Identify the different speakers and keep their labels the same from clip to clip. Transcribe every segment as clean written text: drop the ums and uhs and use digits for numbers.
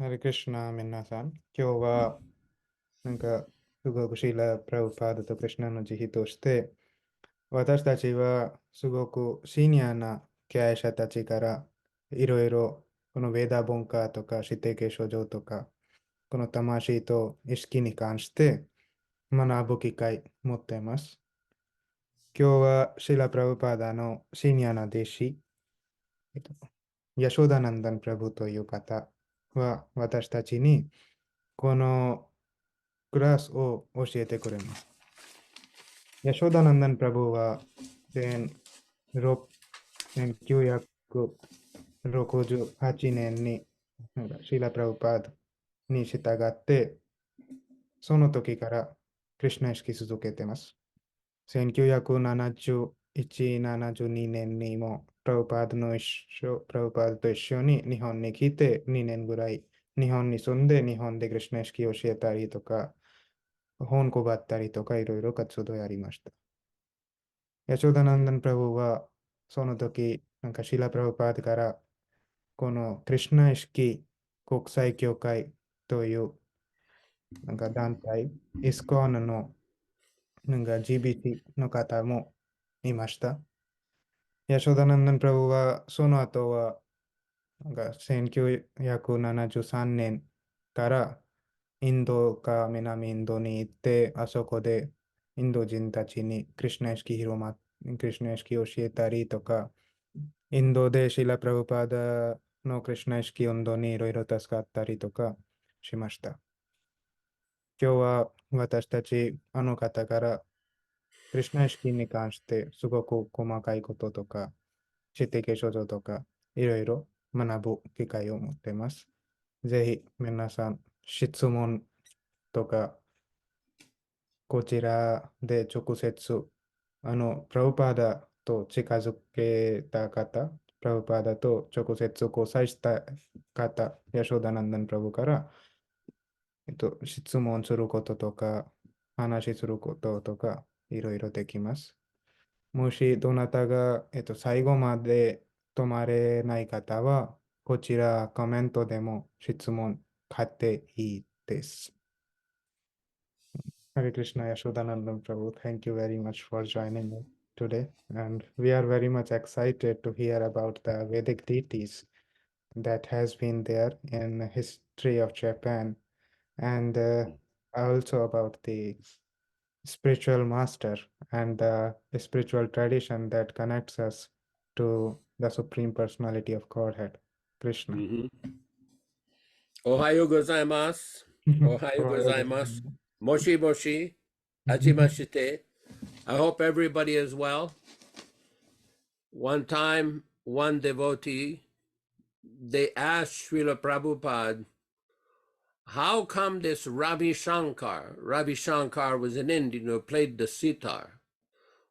Speaker 1: ハレクリシュナ皆さん。今日は、すごくシーラ・プラブパーダとクリシュナの慈悲として、私たちはすごくシニアな経営者たちからいろいろこのヴェーダ文化とか指定継承上とか、この魂と意識に関して学ぶ機会を持っています。今日はシーラ・プラブパーダのシニアな弟子、ヤショーダナンダンプラブという方は私たちにこのクラスを教えてくれます。ヤショーダナンダンプラブは1968年にシーラ・プラブパーダに従って、その時からクリシュナ意識続けています。1971、72年にもプラブパーダと一緒に日本に来て2年ぐらい日本に住んで日本でクリシュナ意識を教えたりとか本配ったりとかいろいろ活動やりました。ヤショダナンダンプラブはその時シーラ・プラブパーダからこのクリシュナ意識国際協会という団体、イスコーンのGBT の方もいました。ヤショダナンダンプラブはその後は1973年からインドか南インドに行って、あそこでインド人たちにクリシュナ意識クリシュナ意識を教えたりとか、インドでシーラ・プラブパーダのクリシュナ意識運動にいろいろ助かったりとかしました。今日は私たちあの方からクリシュナ意識に関してすごく細かいこととか、指定継承上とかいろいろ学ぶ機会を持っています。ぜひ皆さん質問とかこちらで直接プラブパーダと近づけた方、プラブパーダと直接交際した方、ヤショダナンダンプラブから、質問することとか、話することとか、いろいろできます。もしどなたが、最後まで止まれない方は、こちらコメントでも質問買っていいです。Hare Krishna Yashodanandam Prabhu, thank you very much for joining me today. And we are very much excited to hear about the Vedic deities that has been there in the history of Japan and also about the spiritual master and the spiritual tradition that connects us to the Supreme Personality of Godhead, Krishna.
Speaker 2: おはようございます。おはようございます。もしもし、はじめまして。I hope everybody is well. One time, one devotee, they asked Srila Prabhupada, how come this Ravi Shankar was an Indian who played the sitar,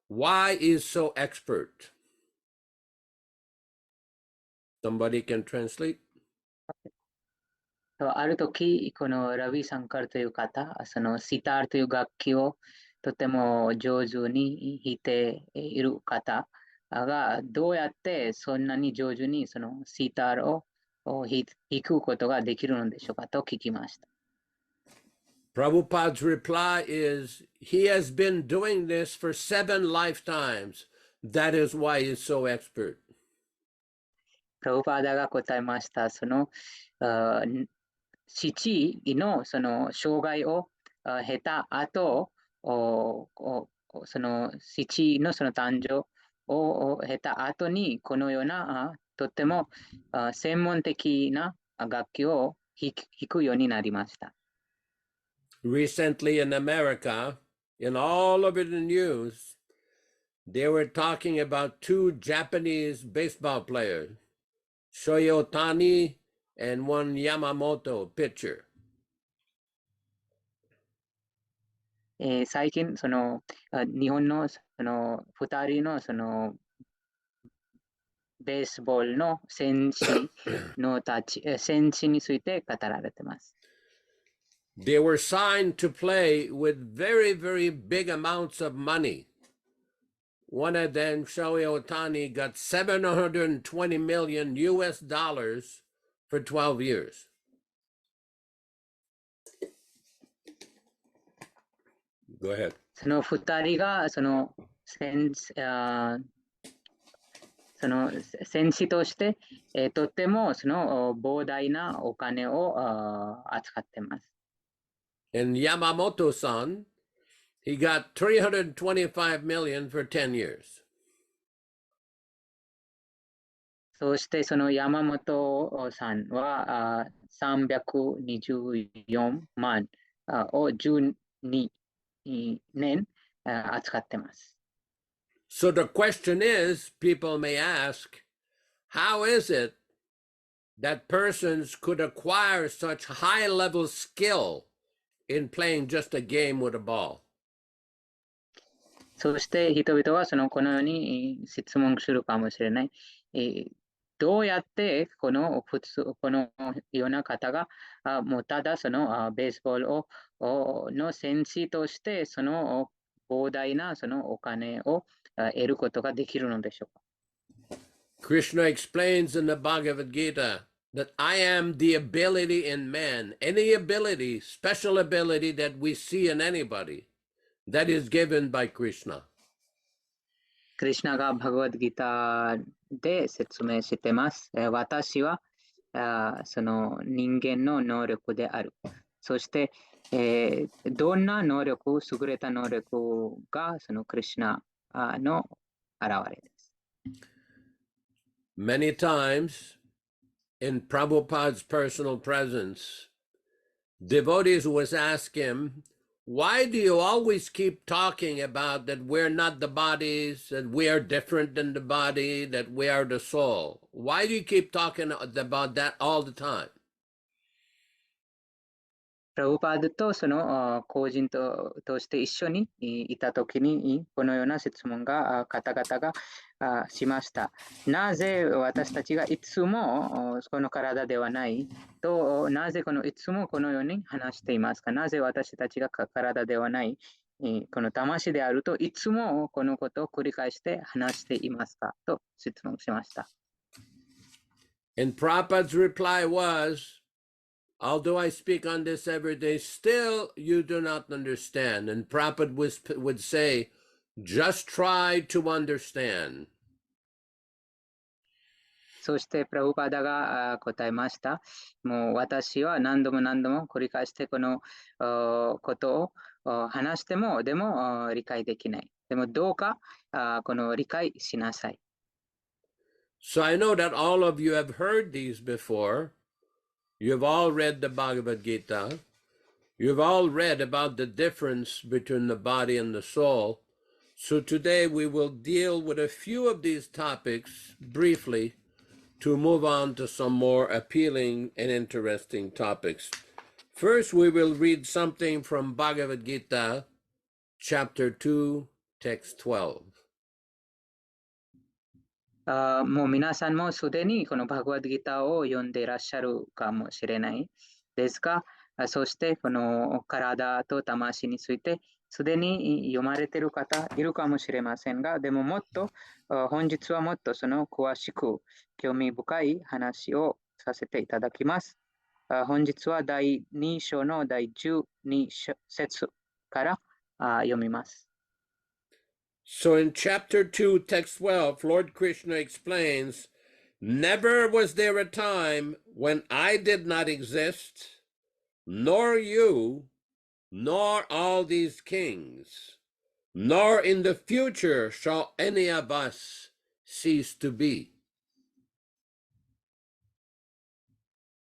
Speaker 2: why is so expert? Somebody can translate?
Speaker 3: ある時、このラビ・サンカルという方、そのシターという楽器をとても上手に弾いている方が、どうやってそんなに上手にそのシターを弾くことができるのでしょうかと聞きました。
Speaker 2: Prabhupada's reply is, he has been doing this for 7 lifetimes. That is why he is so expert.
Speaker 3: プラブパーダが答えました。その父のその障害を経た後、その父のその誕生を経た後に、このようなとっても専門的な楽器を弾くようになりました。
Speaker 2: Recently in America, in all over the news, they were talking about 2 Japanese baseball players, Shohei Ohtani and one Yamamoto pitcher.
Speaker 3: 最近、その日本のその2人のそのベースボールの選手について語られています。
Speaker 2: They were signed to play with very, very big amounts of money. One of them, Shohei Ohtani, got $720 million for 12 years. Go ahead.
Speaker 3: その2人がその戦士として、とってもその膨大なお金を扱っています。
Speaker 2: And Yamamoto-san, he got 325 million for 10 years.
Speaker 3: そしてその山本さんは324万を12年扱っています。
Speaker 2: So the question is, people may ask, how is it that persons could acquire such high-level skill in playing just a game with a ball?
Speaker 3: そして人々はこのように質問するかもしれない。どうやってこのような方がもうただベースボールの選手として膨大なお金を得ることができるのでしょうか。
Speaker 2: Krishna explains in the Bhagavad Gita that I am the ability in man, any ability, special ability that we see in anybody, that is given by Krishna.
Speaker 3: クリシュナがバガヴァッドギーターで説明しています。私はその人間の能力である。そして、どんな能力、優れた能力がそのクリシュナの現れです。
Speaker 2: Many times in Prabhupada's personal presence, devotees would ask him, why do you always keep talking about that we're not the bodies, that we are different than the body, that we are the soul? Why do you keep talking about that all the time?
Speaker 3: プラブパードとその公人として一緒にいたときにこのような質問が方々がしました。なぜ私たちがいつもこの体ではないと、なぜいつもこのように話していますか。なぜ私たちが体ではないこの魂であるといつもこのことを繰り返して話していますかと質問しました。
Speaker 2: And Prabhupada's reply was, although I speak on this every day, still you do not understand. And Prabhupada would say, just try to understand.
Speaker 3: そしてプラブパダが答えました。もう私は何度も繰り返してこのことを話してもでも理解できない。でもどうかこの理解しなさい。
Speaker 2: So I know that all of you have heard these before. You've all read the Bhagavad Gita. You've all read about the difference between the body and the soul. So today we will deal with a few of these topics briefly to move on to some more appealing and interesting topics. First, we will read something from Bhagavad Gita, chapter 2, text 12.
Speaker 3: もう皆さんもすでにこのバガヴァッドギターを読んでいらっしゃるかもしれないですが、そしてこの体と魂についてすでに読まれている方いるかもしれませんが、でももっと本日はもっとその詳しく興味深い話をさせていただきます。本日は第2章の第12節から読みます。
Speaker 2: So in chapter 2, text 12, Lord Krishna explains, never was there a time when I did not exist, nor you, nor all these kings, nor in the future shall any of us cease to be.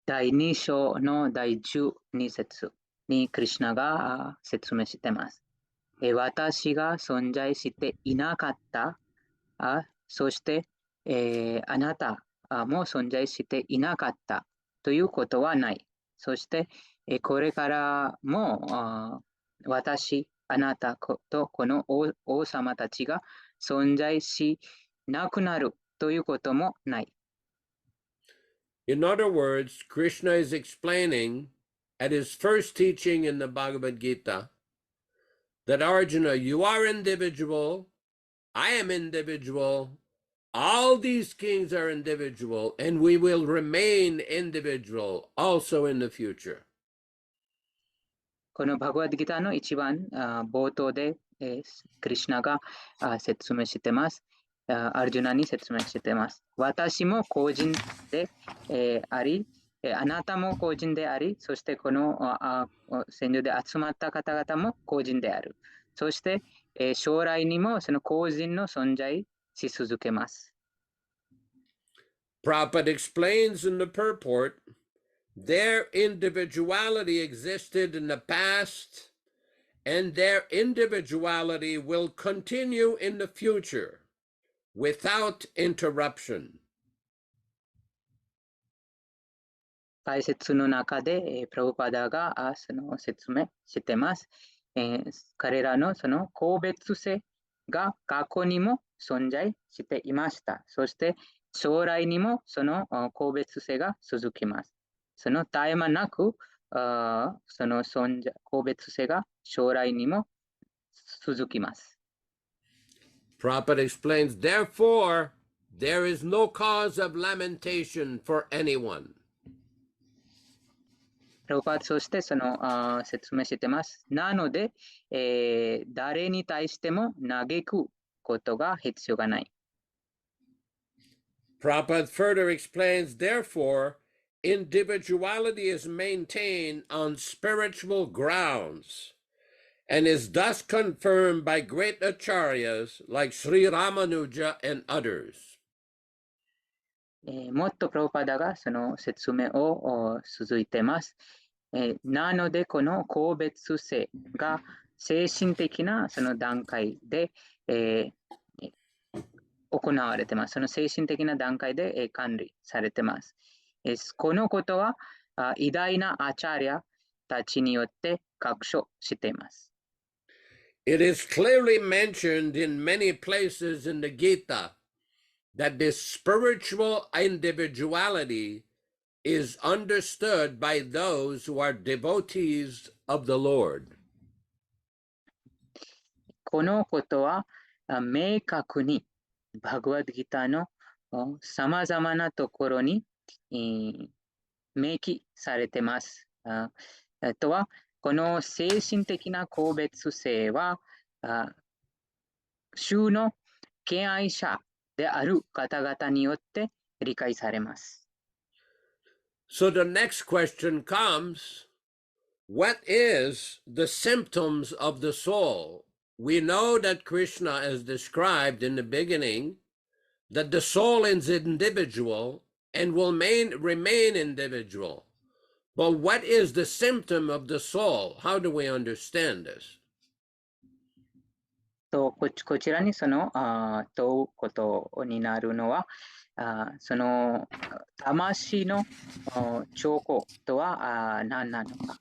Speaker 3: 第2章の第12節にクリシュナが説明しています。私が存在していなかった、そして、あなたも存在していなかったということはない。そして、これからも私、あなたとこの王様たちが存在しなくなるということもない。
Speaker 2: In other words, Krishna is explaining at his first teaching in the Bhagavad Gita that Arjuna, you are individual, I am individual, all these kings are individual, and we will remain individual also in the future.
Speaker 3: このバガヴァッドギターの一番冒頭で、クリシュナが説明しています。アルジュナに説明しています。私も個人で、あり、あなたも個人であり、そしてこの戦場で集まった方々も個人である。そして、将来にもその個人の存在し続けます。
Speaker 2: Prabhupada explains in the purport, their individuality existed in the past, and their individuality will continue in the future without interruption.
Speaker 3: 解説の中で、プラブパーダがその説明しています。彼らのその個別性が過去にも存在していました。そして将来にもその個別性が続きます。その絶え間なくその個別性が将来にも続きます。
Speaker 2: Prabhupada explains, therefore, there is no cause of lamentation for anyone.
Speaker 3: プラブパーダそしてその説明しています。なので、誰に対しても嘆くことが必要がない。
Speaker 2: Prabhupada further explains, therefore, individuality is maintained on spiritual grounds and is thus confirmed by great acharyas like Sri Ramanuja and others.
Speaker 3: もっとプラブパーダがその説明を続いています。なので、この個別性が精神的なその段階で、行われています。その精神的な段階で、管理されています。このことは偉大なアチャリアたちによって確証しています。
Speaker 2: It is clearly mentioned in many places in the Gita that this spiritual individuality is understood by those who are devotees of the Lord.
Speaker 3: このことは明確にバガヴァッドギターのさまざまなところに明記されています。とは、この精神的な個別性は主の敬愛者である方々によって理解されます。
Speaker 2: So the next question comes, what is the symptoms of the soul? We know that Krishna is described in the beginning, that the soul is individual and will remain individual. But what is the symptom of the soul? How do we understand this?
Speaker 3: こちらにその問うことになるのは、その魂の兆候とは何なのか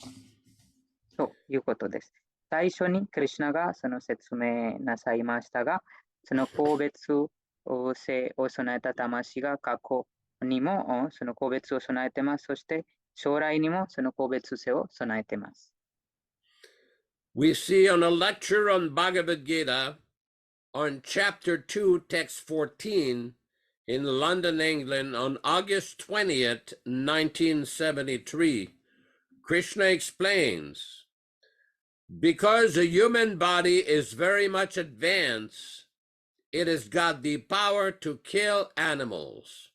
Speaker 3: ということです。最初にクリシュナがその説明なさいましたが、その個別性を備えた魂が過去にもその個別を備えています。そして将来にもその個別性を備えています。
Speaker 2: We see on a lecture on Bhagavad Gita on chapter 2, text 14 in London, England on August 20th, 1973, Krishna explains, because the human body is very much advanced, it has got the power to kill animals.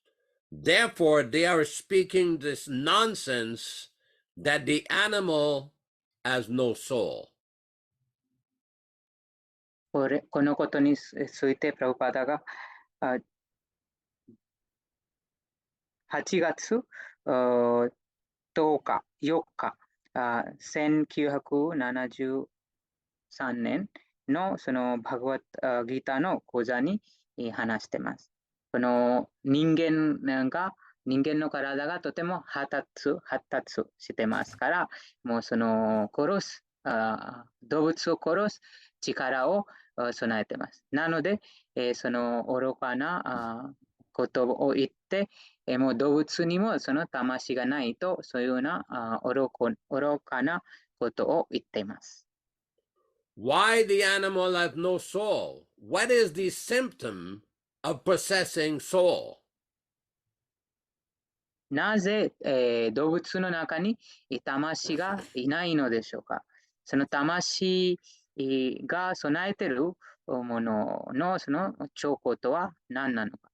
Speaker 2: Therefore, they are speaking this nonsense that the animal has no soul.
Speaker 3: このことについてプラブパーダが8月10日、4日、1973年のそのバガヴァッドギターの講座に話しています。この人間の体がとても発達してますから、もうその動物を殺す力を備えています。なので、その愚かなことを言って、もう動物にもその魂がないと、そういうような愚かなことを言っています。
Speaker 2: Why the animal has no soul? What is the symptom of possessing soul?
Speaker 3: なぜ、動物の中に魂がいないのでしょうか。その魂が備えているもののその兆候とは何なのか。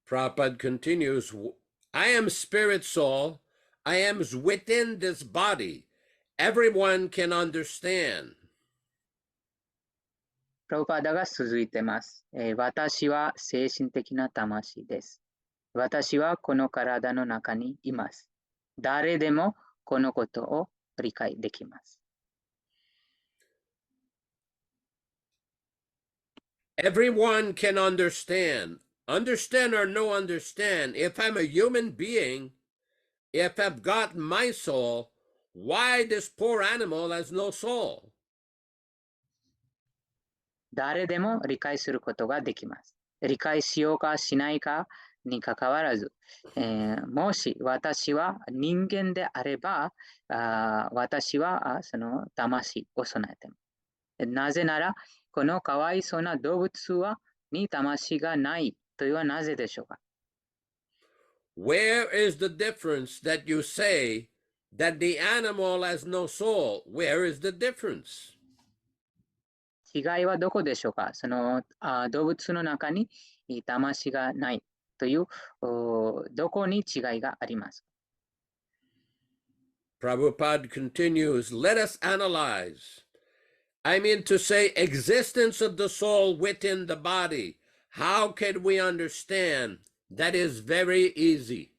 Speaker 2: Prabhupada continues, I am spirit soul. I am within this body. Everyone can understand.
Speaker 3: プラブパーダが続いています。私は精神的な魂です。私はこの体の中にいます。誰でもこのことを理解できます。
Speaker 2: Everyone can understand. Understand or no understand. If I'm a human being, if I've got my soul, why this poor animal has no soul?
Speaker 3: 誰でも理解することができます。理解しようかしないかにかかわらず、もし私は人間であれば、私はその魂を備えています。なぜなら、このかわいそうな動物に魂がないというのはなぜでしょうか。
Speaker 2: Where is the difference that you say that the animal has no soul? Where is the difference?
Speaker 3: 違いはどこでしょうか。その動物の中に魂がないというどこに違いがあります。
Speaker 2: Prabhupada continues, let us analyze. I mean to say, existence of the soul within the body. How can we understand? That is very easy.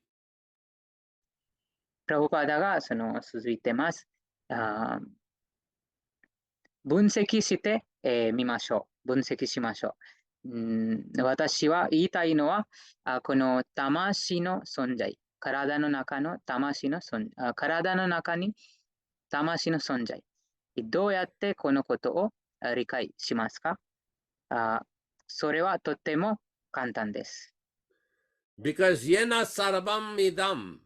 Speaker 3: プラブパーダが続いてます。分析してみましょう。分析しましょう。私は言いたいのは、この魂の存在、体の中の魂の存在、体の中に魂の存在。どうやってこのことを理解しますか？それはとても簡単です。
Speaker 2: Because yena sarvam idam,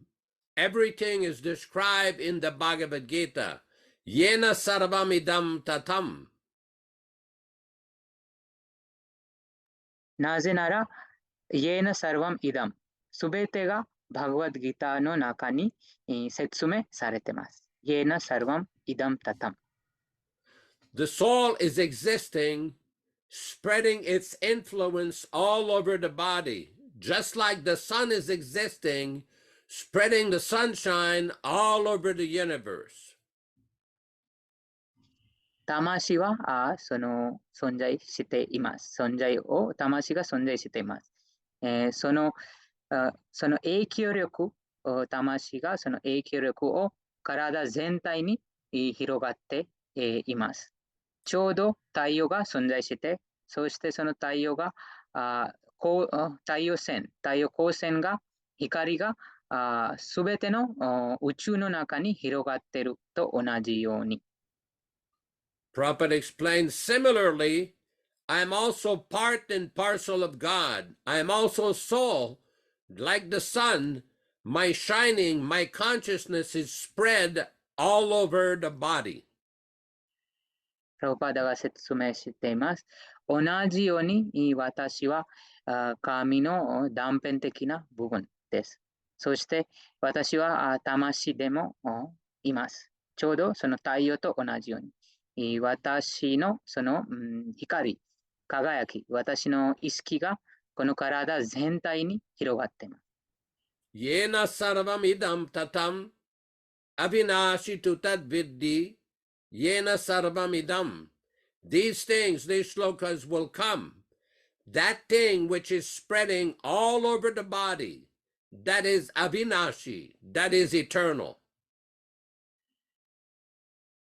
Speaker 2: everything is described in the Bhagavad Gita. Yena sarvam idam tatam.
Speaker 3: なぜなら、イエナサルワムイダム、すべてがバグワッドギターの中に説明されています。イエナサルワムイダムタタム。
Speaker 2: The soul is existing, spreading its influence all over the body, just like the sun is existing, spreading the sunshine all over the universe.
Speaker 3: 魂はその存在しています。魂が存在しています。その影響力、魂がその影響力を体全体に広がっています。ちょうど太陽が存在して、そしてその太陽光線が、光がすべての宇宙の中に広がっていると同じように。
Speaker 2: Prabhupada explains similarly, I am also part and parcel of God. I am also soul, like the sun. My shining, my consciousness is spread all over the body.
Speaker 3: プラブパーダが説明しています。同じように私は神の断片的な部分です。そして私は魂でもいます。ちょうどその太陽と同じように。私のその光、輝き、私の意識がこの体全体に広がっています。
Speaker 2: Yena sarvam idam tatam avinashi tutad viddhi yena sarvam idam. These things, these shlokas will come. That thing which is spreading all over the body, that is avinashi, that is eternal.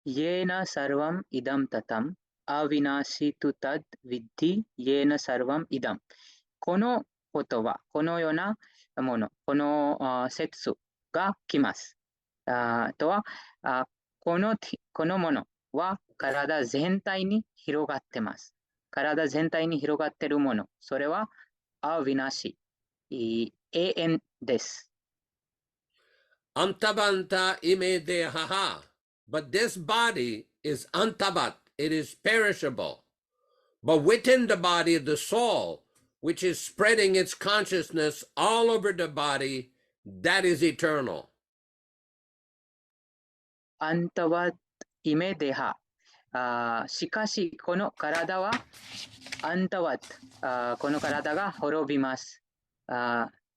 Speaker 3: イエナサルワムイダムタタム、アビナシトゥタッヴィッディ、イエナサルワムイダム。この言葉、このようなもの、この説が来ます。とはこのものは体全体に広がっています。体全体に広がっているもの、それはアビナシ、永遠です。
Speaker 2: Antabanta ime dehaha. But this body is antabat, it is perishable. But within the body, the soul, which is spreading its consciousness all over the body, that is eternal.
Speaker 3: アンタワイメデハ。しかし、この体はアンタワッ、この体が滅びます。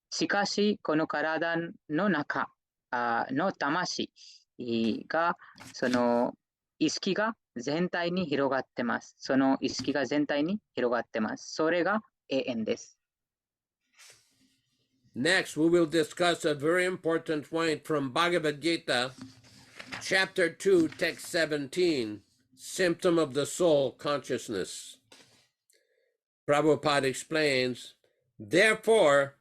Speaker 3: しかし、この体の中の魂が、その意識が全体に広がってます。その意識が全体に広がってます。それが永遠です。
Speaker 2: Next, we will discuss a very important point from Bhagavad Gita, Chapter 2, Text 17, Symptom of the Soul Consciousness. Prabhupada explains, therefore,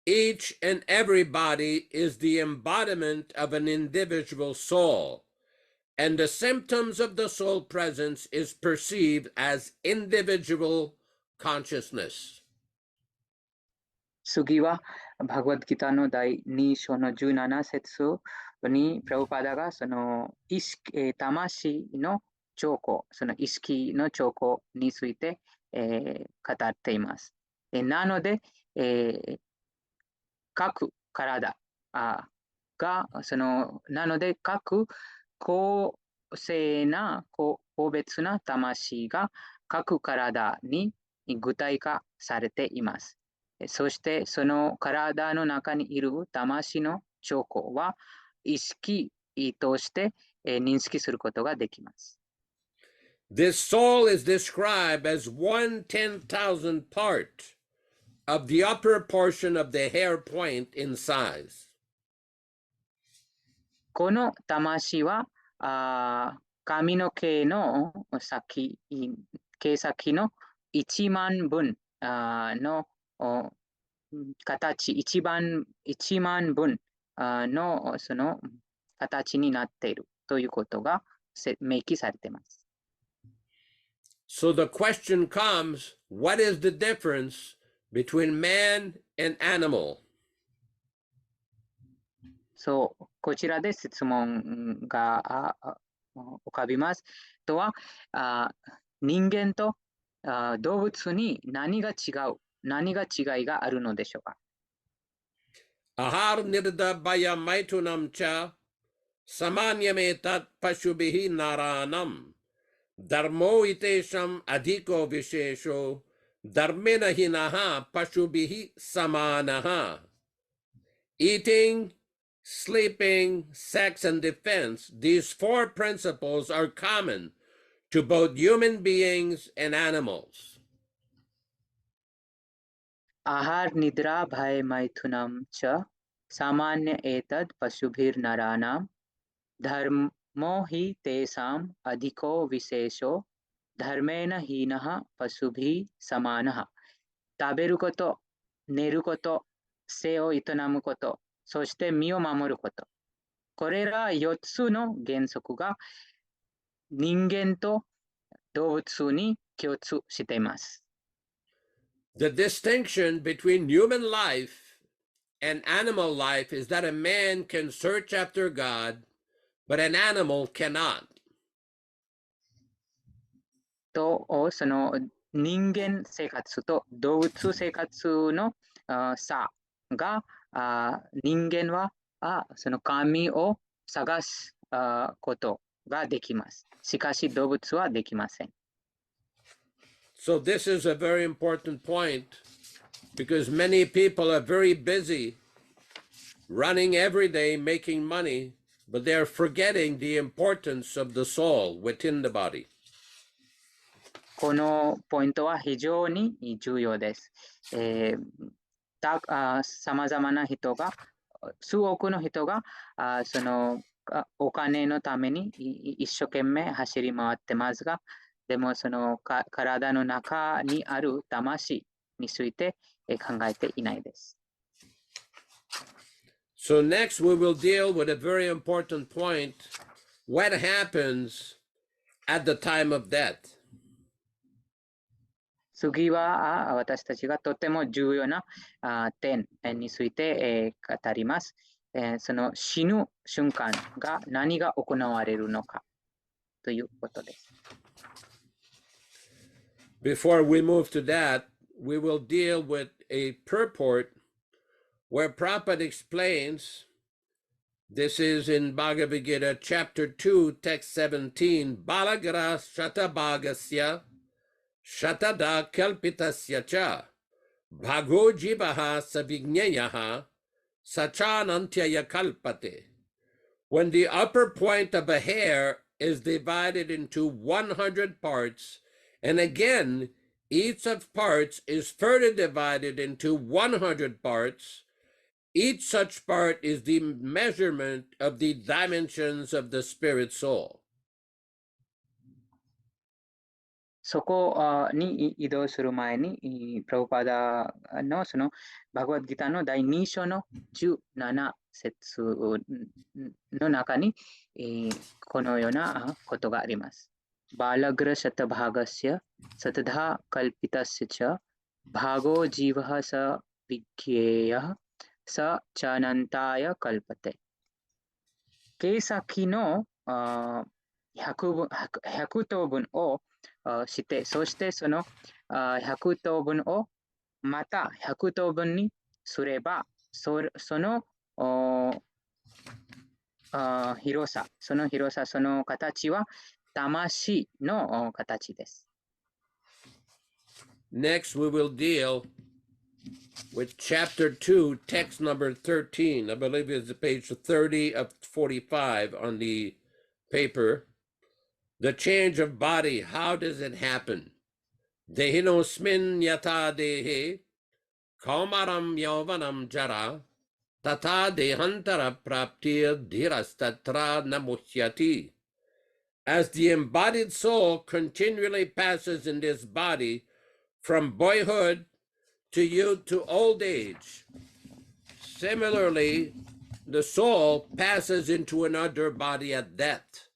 Speaker 2: each and every body is the embodiment of an individual soul, and the symptoms of the soul presence is perceived as individual consciousness.
Speaker 3: 次は、バグワッドギターの第2章の17節に、プラブパダがその意識、魂の兆候、その意識の兆候について、語っています。なので、各体が、なので各個性な、個別な魂が各体に具体化されています。そしてその体の中にいる魂の兆候は意識として認識することができます。
Speaker 2: This soul is described as 1/10,000th part of the upper portion of the hair point in size.
Speaker 3: この魂は髪の毛の先、毛先の1万分の形、1万分のその形になっているということが明記されています。
Speaker 2: So the question comes, what is the difference between man and animal?
Speaker 3: そう、こちらで質問が浮かびます。とは、人間と動物に何が違いがあるのでしょうか。
Speaker 2: Ahar nirda baya maitunam cha samanyametat pashubhihi naranam dharmo itesham adhiko vishesho dharmena hinaha pashubhihi samanaha. Eating, sleeping, sex, and defense, these four principles are common to both human beings and animals.
Speaker 3: आहार निद्रा भय मैथुनम च सामान्य एतद् पशुभिर्नराणां धर्मो हि तेषाम् अधिको विशेषो धर्मेण हीनः पशुभिः समानः 食べること、寝ること、性を営むこと、そして身を守ること。これら4つの原則が人間と動物に共通しています。
Speaker 2: The distinction between human life and animal life is that a man can search after God, but an animal cannot.
Speaker 3: と、その人間生活と動物生活の差が、人間はその神を探すことができます。しかし動物はできません。
Speaker 2: So this is a very important point because many people are very busy running every day, making money, but they're forgetting the importance of the soul within the body.
Speaker 3: このポイントは非常に重要です。さまざまな人が、数億の人がそのお金のために一生懸命走り回ってますが、でもその体の中にある魂について考えていないです。
Speaker 2: So next we will deal with a very important point, what happens at the time of death.
Speaker 3: 次は私たちがとても重要な点について語ります。その死ぬ瞬間が何が行われるのかということです。
Speaker 2: Before we move to that, we will deal with a purport where Prabhupada explains This is in Bhagavad Gita, chapter 2, text 17. Balagra shatabhagasya shatada kalpitasya cha bhago jivaha savignayaha sachanantyaya kalpate. When the upper point of a hair is divided into 100 parts, and again, each of parts is further divided into 100 parts, each such part is the measurement of the dimensions of the spirit soul.
Speaker 3: そこに移動する前に、プラブパーダのそのバガヴァッドギターの第2章の17節の中に、このようなことがあります。バラグラシャタバガスヤ、サタダカルピタスチャ、バゴジヴァサビキエヤ、サチャナンタヤカルパテ。計先の100等分をして、そしてその100等分をまた100等分にすれば、その広さ、その形は魂の形です。
Speaker 2: Next, we will deal with chapter 2, text number 13. I believe it's page 30 of 45 on the paper. The change of body, how does it happen? Dehinosmin yata dehe, kaumaram yauvanam jara, tata dehantara praptir dhirastatra namuhyati. As the embodied soul continually passes in this body from boyhood to youth to old age, similarly, the soul passes into another body at death.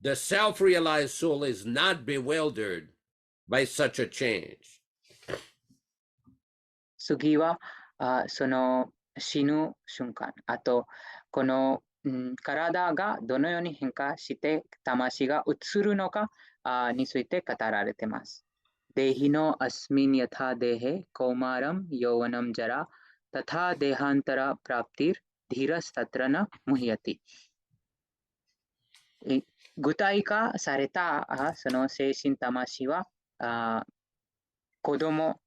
Speaker 2: The self-realized soul is not bewildered by such a change.
Speaker 3: 次はその死ぬ瞬間、あとこの、体がどのように変化して魂が移るのかについて語られています。デヒノアスミンヤタデヘコーマラムヨワナムジャラタタデハンタラプラプティルディラスタトラナムヒヤティ。具体化されたその精神魂は子供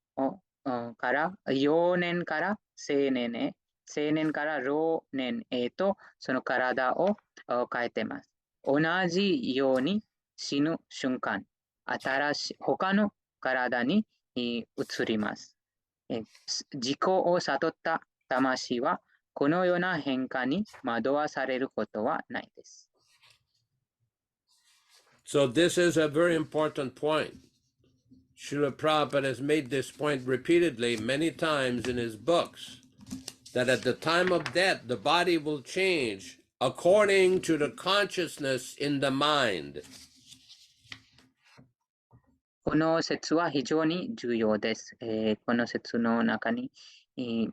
Speaker 3: から幼年から青年へ、青年から老年へとその体を変えています。同じように死ぬ瞬間、他の体に移ります。自己を悟った魂はこのような変化に惑わされることはないです。
Speaker 2: So this is a very important point. Srila Prabhupada has made this point repeatedly many times in his books, that at the time of death, the body will change according to the consciousness in the mind.
Speaker 3: この説は非常に重要です。この説の中に、プ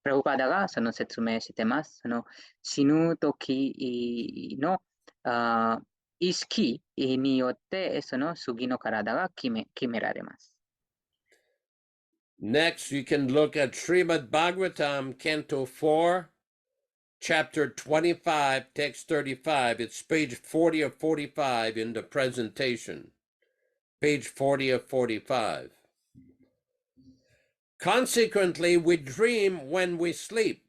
Speaker 3: ラブパダがその説明しています。その死ぬ時の意識によってその次の体が決められます。
Speaker 2: Next, you can look at Srimad Bhagavatam, Canto 4, Chapter 25, Text 35. It's page 40 of 45 in the presentation. Page 40 of 45. Consequently, we dream when we sleep.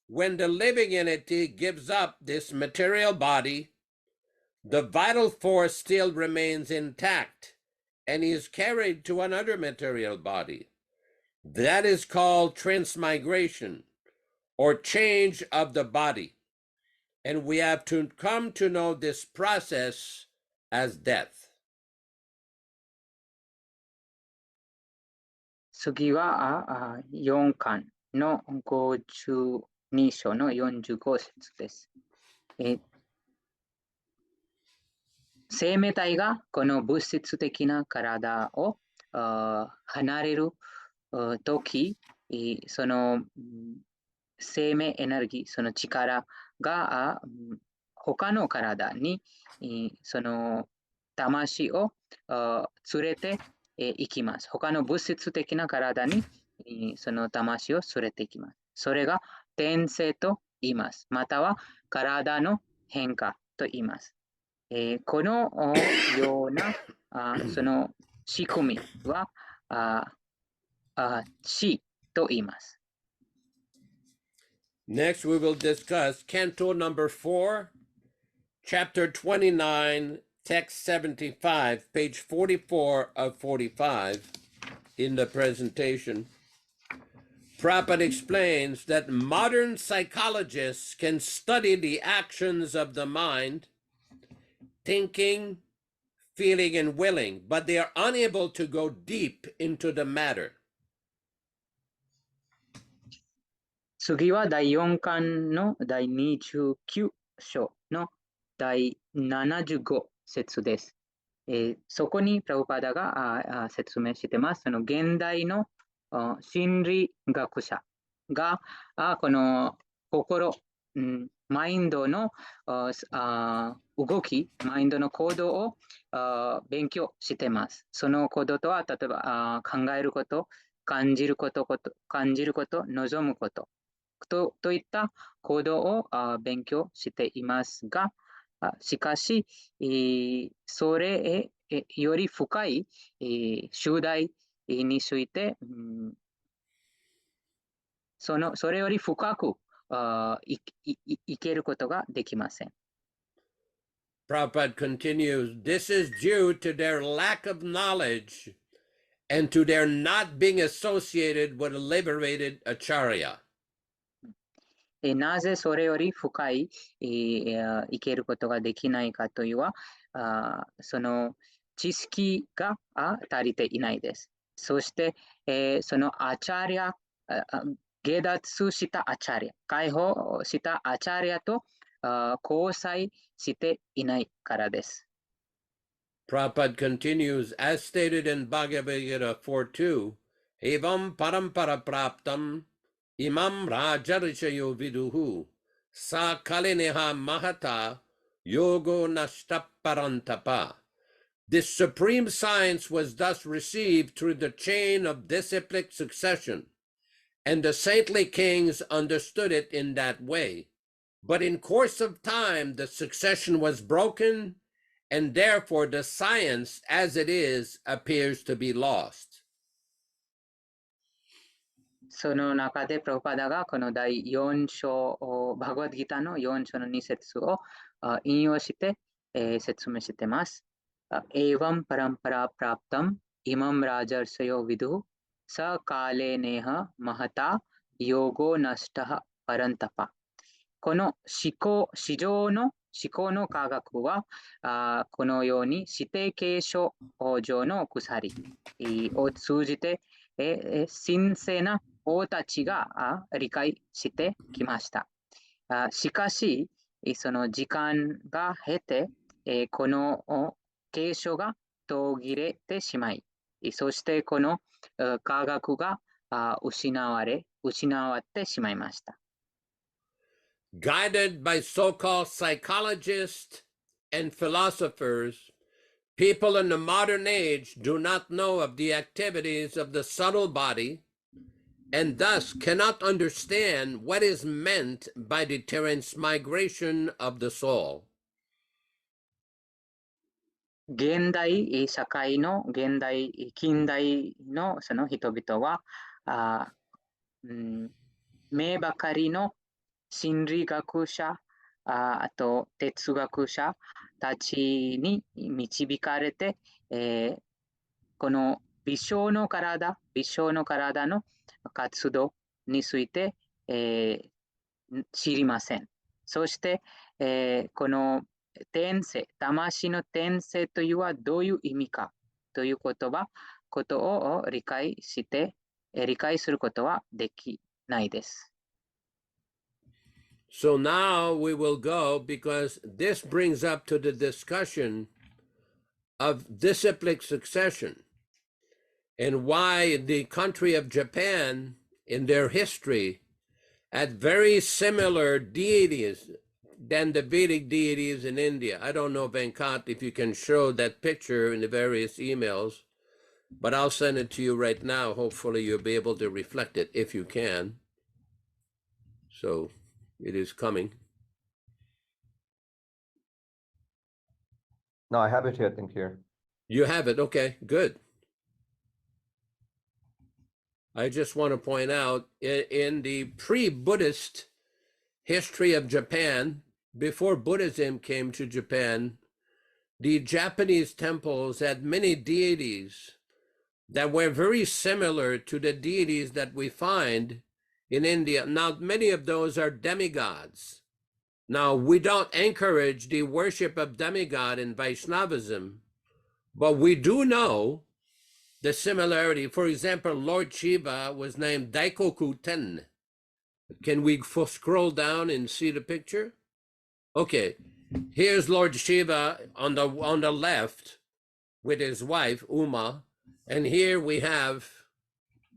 Speaker 2: When the living entity gives up this material body, the vital force still remains intact and is carried to another material body. That is called transmigration or change of the body. And we have to come to know this process as death.
Speaker 3: 次は4巻の52章の45節です。生命体がこの物質的な体を離れるとき、その生命エネルギー、その力が他の体にその魂を連れていきます。他の物質的な体にその魂を連れていきます。それが転生と言います。または体の変化と言います。このようなその仕組みは死と言います。
Speaker 2: Next, we will discuss Canto number 4, chapter 29, text 75, page 44 of 45 in the presentation. Prabhupada explains that modern psychologists can study the actions of the mind, thinking, feeling, and willing, but they are unable to go deep into the matter.
Speaker 3: 次は第4巻の第29章の第75節です。そこにプラブパダが説明しています。その現代の心理学者がこの心、マインドの動き、マインドの行動を勉強しています。その行動とは、例えば考えること、感じること、望むこと。といった行動を勉強していますが、しかし、それより深い主題について、それより深くいけることができません。
Speaker 2: Prabhupada continues, this is due to their lack of knowledge and to their not being associated with a liberated acharya.
Speaker 3: なぜそれより深いいけることができないかというは、その知識が足りていないです。そして、そのアチャリア、下脱したアチャリア、解放したアチャリアと交際していないからです。
Speaker 2: Prabhupada continues, as stated in Bhagavad Gita 4.2, Evam parampara praptam imam rajarishayo viduhu sa kalineha mahata yogo nashtaparantapa. This supreme science was thus received through the chain of disciplic succession, and the saintly kings understood it in that way. But in course of time, the succession was broken, and therefore the science as it is appears to be lost.
Speaker 3: その中でプラブパダがこの第4章、バガヴァッドギターの4章の2節を引用して、説明しています。エヴァンパランパラプラプタムイマムラジャーサヨヴィドゥサカーレネハマハタヨゴナスタハパランタパ。この市場の科学はこのように指定継承上の鎖を通じて神聖な王たちが理解してきました。しかし、その時間が経て、この継承が途切れてしまい、そしてこの科学が失わってしまいました。
Speaker 2: Guided by so-called psychologists and philosophers, people in the modern age do not know of the activities of the subtle body and thus cannot understand what is meant by the transmigration of the soul.
Speaker 3: 近代のその人々は目ばかりの心理学者、あと哲学者たちに導かれて、この微小の体の活動について、知りません。そして、この転生、魂の転生というのはどういう意味かということを理解することはできないです。
Speaker 2: So now we will go, because this brings up to the discussion of disciplic succession and why the country of Japan in their history had very similar deities than the Vedic deities in India. I don't know, Venkat, if you can show that picture in the various emails, but I'll send it to you right now. Hopefully you'll be able to reflect it if you can. So it is coming.
Speaker 4: No, I have it here, I think here.
Speaker 2: You have it. Okay, good. I just want to point out in the pre-Buddhist history of Japan, before Buddhism came to Japan, the Japanese temples had many deities that were very similar to the deities that we find in India. Now, many of those are demigods. Now, we don't encourage the worship of demigod in Vaishnavism, but we do know the similarity. For example, Lord Shiva was named Daikoku Ten. Can we scroll down and see the picture? Okay, here's Lord Shiva on the left with his wife, Uma. And here we have,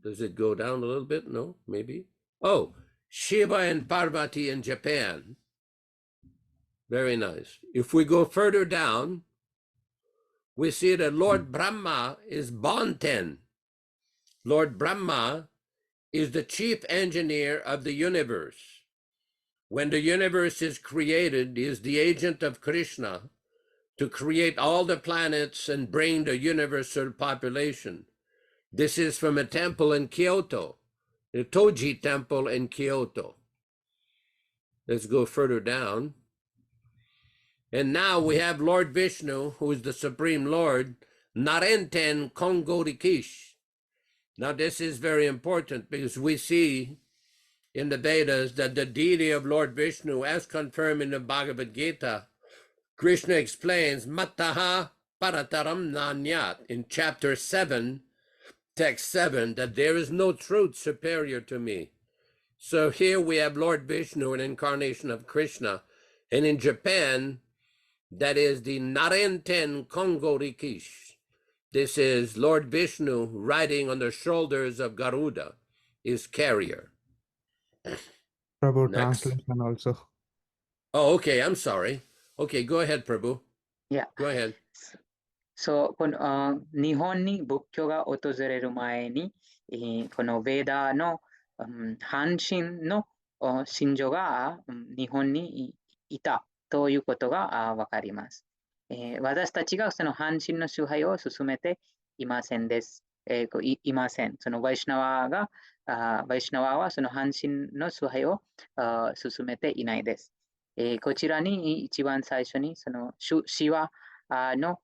Speaker 2: does it go down a little bit? No, maybe. Oh, Shiva and Parvati in Japan. Very nice. If we go further down, we see that Lord Brahma is Bonten. Lord Brahma is the chief engineer of the universe. When the universe is created, he is the agent of Krishna to create all the planets and bring the universal population. This is from a temple in Kyoto, the Toji Temple in Kyoto. Let's go further down. And now we have Lord Vishnu, who is the Supreme Lord, Narenten Kongorikish. Now this is very important because we see in the Vedas that the deity of Lord Vishnu, as confirmed in the Bhagavad Gita, Krishna explains, Mataha Parataram Nanyat, in chapter 7, text 7, that there is no truth superior to me. So here we have Lord Vishnu, an incarnation of Krishna. And in Japan, that is the Narenten Kongorikish. This is Lord Vishnu riding on the shoulders of Garuda, his carrier.
Speaker 1: Prabhu,
Speaker 2: Next.
Speaker 1: translation also.
Speaker 2: Oh, okay, I'm sorry. Okay, go ahead, Prabhu.
Speaker 3: Yeah.
Speaker 2: Go ahead.
Speaker 3: So, 日本に仏教が訪れる前に、このヴェーダの、半神の信者が、日本にいたということがわかります。私たちがその半神の崇拝を進めていませんです。いません。そのバイシュナワはその半神の崇拝を進めていないです。こちらに一番最初にそのシワの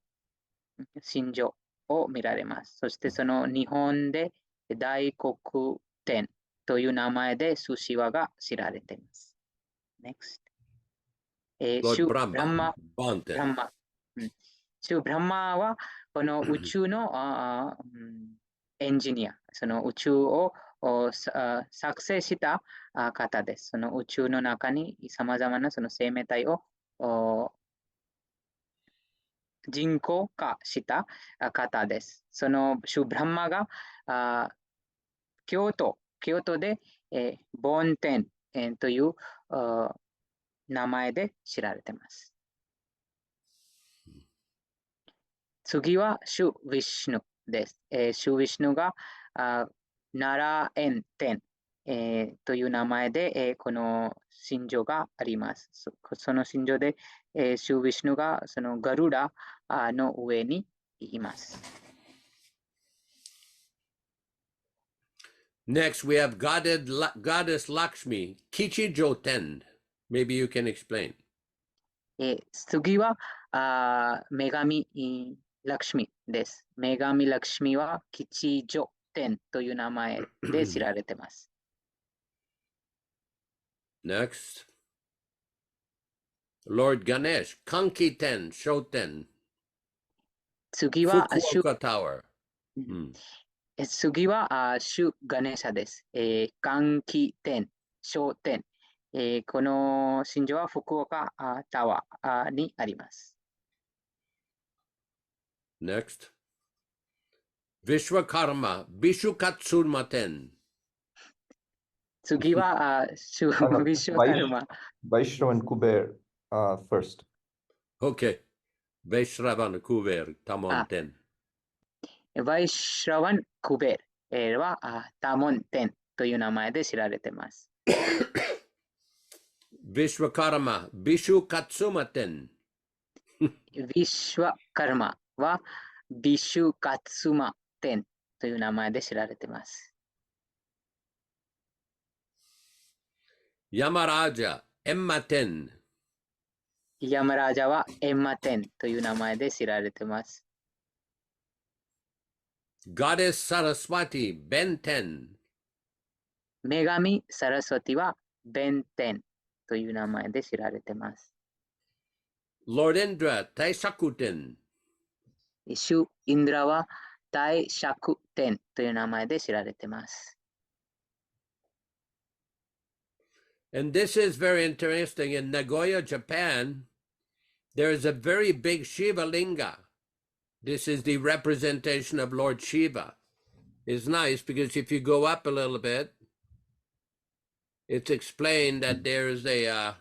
Speaker 3: 信条を見られます。そしてその日本で大黒天という名前でシュワが知られています。Next。シュブランマ。シュブランマはこの宇宙のエンジニア、その宇宙を作成した方です。その宇宙の中にさまざまなその生命体を人工化した方です。そのシュブランマが京都でボンテンという名前で知られています。次はシュ・ヴィシュヌです。シュ・ヴィシュヌがナラエンテンという名前でこの信条があります。その信条でシュ・ヴィシュヌがそのガルダの上にいます。
Speaker 2: Next, we have Goddess Lakshmi, Kichijoten. Maybe you can explain.
Speaker 3: 次は女神ラクシミです。女神ラクシミは吉祥天という名前で知られています。
Speaker 2: Next, Lord Ganesh, Kanki Ten, Shoten.
Speaker 3: 次は
Speaker 2: Fukuoka Tower.
Speaker 3: 次はシュ・ガネシャです。換気天、小天。この神社は福岡タワーにあります。
Speaker 2: Next, Vishwakarma, Bishukatsurmaten.
Speaker 3: 次はシュ・ヴィシュワカルマ。
Speaker 4: Vaishnav and Kuber first.
Speaker 2: Okay, Vaishravan Kuver, Tamonten.
Speaker 3: バイシュラワン・クベルはタモンテンという名前で知られています。
Speaker 2: Vishwakarma, Bishu Katsumaten.
Speaker 3: ヴィシュワカルマはビシュカツマテンという名前で知られています。
Speaker 2: Yamaraja, Emmaten.
Speaker 3: ヤマラージャはエンマテンという名前で知られています。
Speaker 2: Goddess Saraswati, Benten.
Speaker 3: 女神サラスワティはベンテンという名前で知られています。
Speaker 2: Lord Indra, Taisakuten.
Speaker 3: シュ・インドラはタイ・シャクテンという名前で知られています。
Speaker 2: And this is very interesting. In Nagoya, Japan, there is a very big Shiva linga. This is the representation of Lord Shiva. It's nice because if you go up a little bit, it's explained that there's a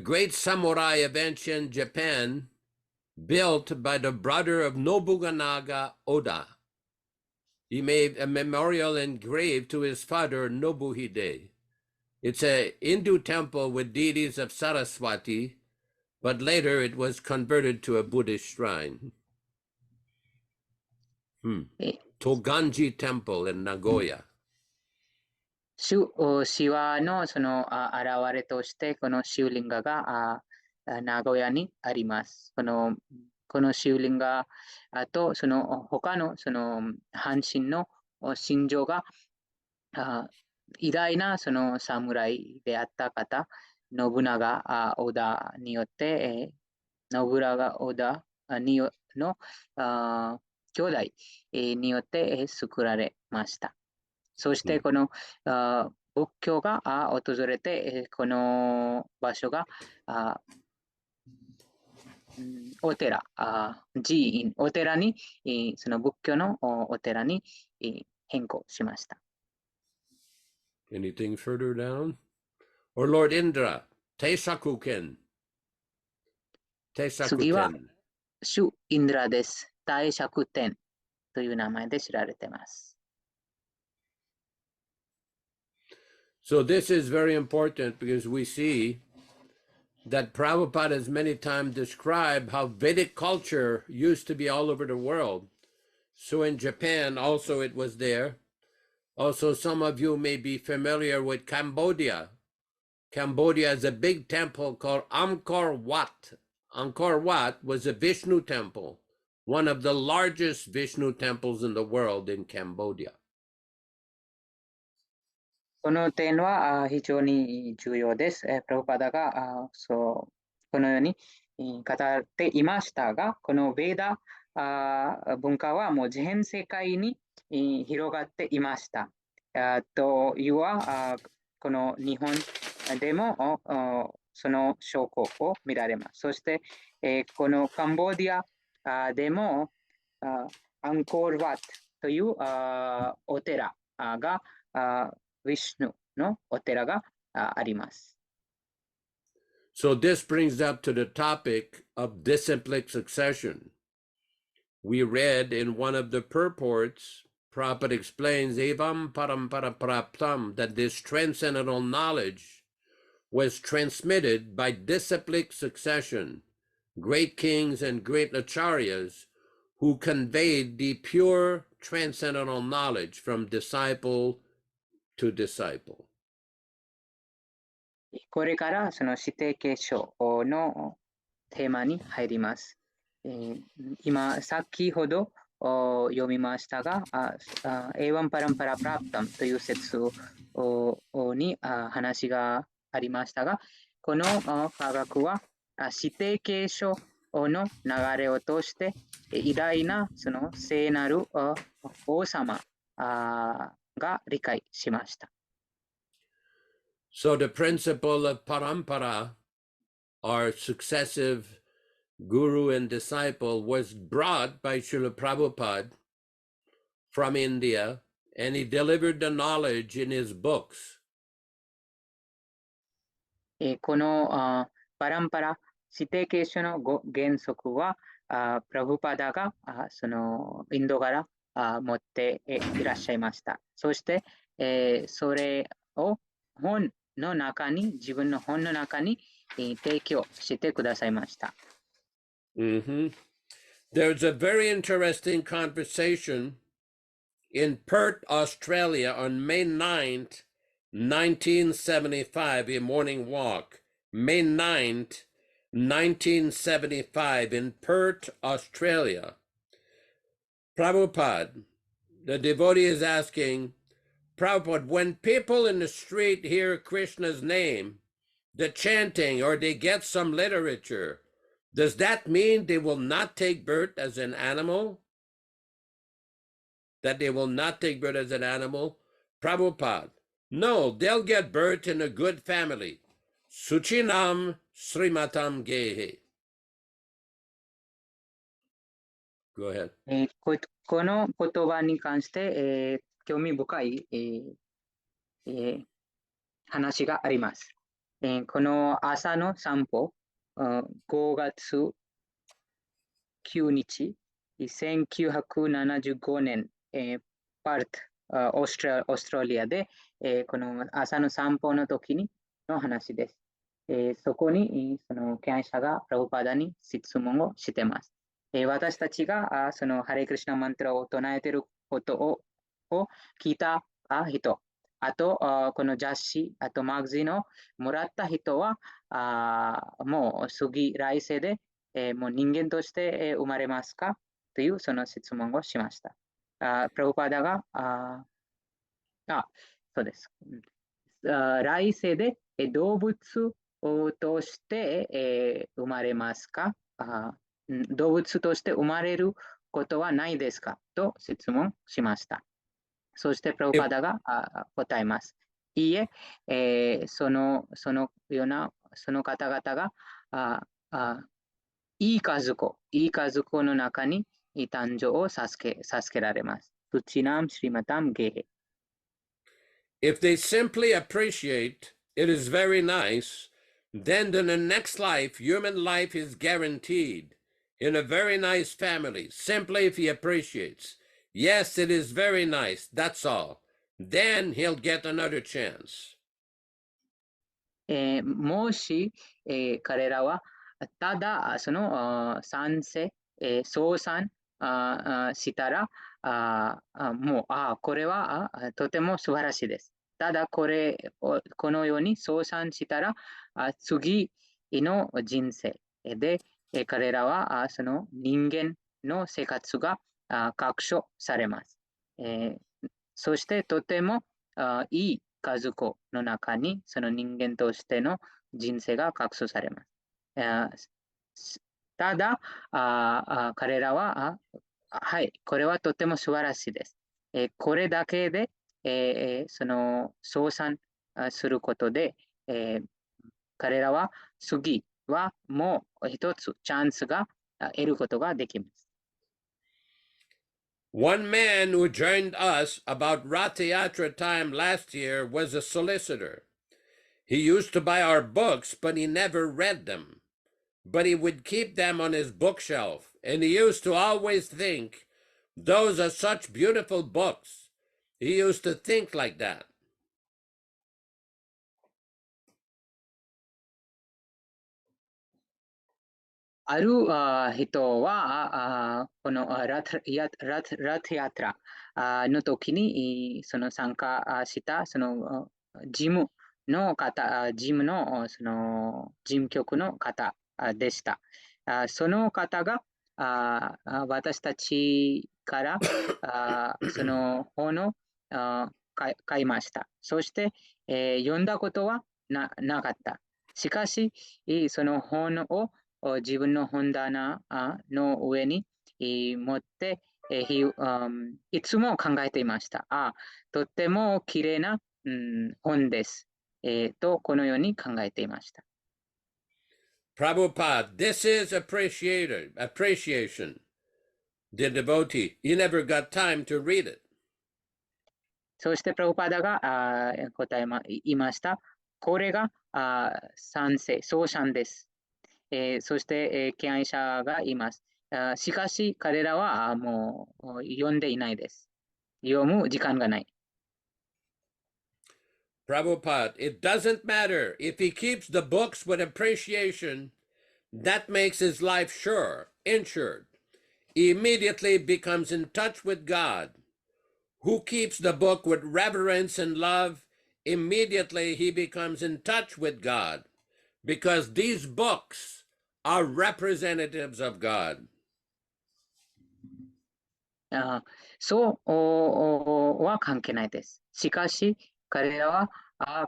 Speaker 2: great samurai of ancient Japan built by the brother of Nobunaga Oda. He made a memorial engraved to his father Nobuhide. It's a Hindu temple with deities of Saraswati, but later it was converted to a Buddhist shrine. Toganji Temple in Nagoya.
Speaker 3: シワのその現れとして、このシウリンガが名古屋にあります。このシウリンガとその他のその阪神の神女が偉大なその侍であった方、信長織田によって、信長織田の兄弟によって作られました。そしてこの仏教が訪れて、この場所がお寺、寺院、お寺に、その仏教のお寺に変更しました。
Speaker 2: Anything further down? Or Lord Indra, Teisakuken.
Speaker 3: 次は、シュ・インドラです。大釈天という名前で知られています。
Speaker 2: So this is very important because we see that Prabhupada has many times described how Vedic culture used to be all over the world. So in Japan also it was there. Also, some of you may be familiar with Cambodia. Cambodia has a big temple called Angkor Wat. Angkor Wat was a Vishnu temple, one of the largest Vishnu temples in the world in Cambodia.
Speaker 3: この点は非常に重要です。プラブパダがこのように語っていましたが、このベーダ文化はもう全世界に広がっていました。というは、この日本でもその証拠を見られます。そして、このカンボジアでもアンコールワットというお寺がVishnu のお寺があります。
Speaker 2: So this brings up to the topic of disciplic succession. We read in one of the purports, Prabhupada explains Evam Parampara Praptam, that this transcendental knowledge was transmitted by disciplic succession, great kings and great acharyas who conveyed the pure transcendental knowledge from disciple to disciple.
Speaker 3: これからその指定継承のテーマに入ります。今、先ほど読みましたが、エワンパランパラプラプタムという説に話がありましたが、この科学は指定継承の流れを通して偉大なその聖なる王様が理解しました。
Speaker 2: So the principle of parampara, our successive guru and disciple, was brought by Srila Prabhupada from India, and he delivered the knowledge in his books.
Speaker 3: このパランパラ指定継承の原則はプラブパダがそのインドから持っていらっしゃいました。そして、それを本の中に、自分の本の中に提供してくださいました。
Speaker 2: There's a very interesting conversation in Perth, Australia on May 9th, 1975, a morning walk. May 9th, 1975 in Perth, Australia. Prabhupada, the devotee is asking, Prabhupada, when people in the street hear Krishna's name, the chanting, or they get some literature, does that mean they will not take birth as an animal? That they will not take birth as an animal? Prabhupada, no, they'll get birth in a good family. Suchinam Srimatam Gehe. Go ahead.
Speaker 3: この言葉に関して、興味深い、話があります。この朝の散歩、5月9日、1975年、パート、オーストラリアで、この朝の散歩の時にの話です。そこにその経営者がプラブパーダに質問をしています。私たちがそのハレクリシュナマントラを唱えていることを聞いた人、あとこの雑誌、あとマガジンをもらった人はもう次来世でもう人間として生まれますかというその質問をしました。プラブパーダがそうです。来世で動物として生まれますか動物として生まれることはないですかと質問しました。そしてプラブパーダが答えます。いいえ、そのようなその方々がいい家族の中に誕生を授けられます。スチナム・シリマタム・ゲヘ。
Speaker 2: If they simply appreciate it is very nice, then in the next life, human life is guaranteed in a very nice family. Simply if he appreciates, yes, it is very nice, that's all. Then he'll get another chance.
Speaker 3: もし、彼らはただその賛成、相賛したらもうこれはとても素晴らしいです。ただこのように相賛したら次の人生で彼らはその人間の生活が確保されます。そしてとてもいい家族の中にその人間としての人生が確保されます。ただ彼らははい、これはとても素晴らしいです。これだけで、その相賛することで、彼らは次はもう一つチャンスが得ることができます。
Speaker 2: One man who joined us about Rath Yatra time last year was a solicitor. He used to buy our books, but he never read them. But he would keep them on his bookshelf, and he used to always think, those are such beautiful books. He used to think like that.
Speaker 3: ある人はこのラトヤトラの時にその参加したその事務のその事務局の方でした。その方が私たちからその本を買いました。そして読んだことはなかった。しかしその本を自分の本棚の上に持っていつも考えていました。とってもきれいな本です。とこのように考えていました。
Speaker 2: Prabhupada, this is appreciation. The devotee, he never got time to read it.
Speaker 3: そしてプラブパーダが言いました。これが賛成、相賛です。そして、敬愛者がいます。しかし、彼らはもう読んでいないです。読む時間がない。
Speaker 2: Prabhupada, it doesn't matter. If he keeps the books with appreciation, that makes his life sure, insured. He immediately becomes in touch with God. Who keeps the book with reverence and love, immediately he becomes in touch with God, because these books are representatives of God.
Speaker 3: そうは関係ないです。しかし、彼らは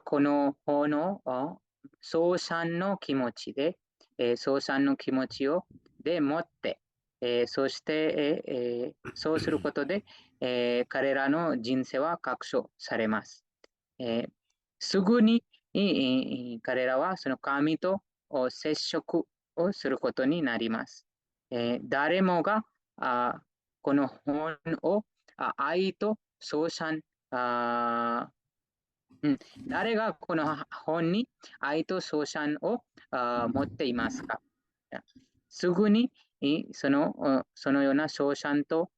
Speaker 3: この方の創産の気持ちで、創産の気持ちを持って、そして、そうすることで、彼らの人生は確証されます。すぐに、彼らはその神と接触をすることになります。誰もがこの本を愛と創産、誰がこの本に愛と創産を持っていますか？すぐにそのような創産と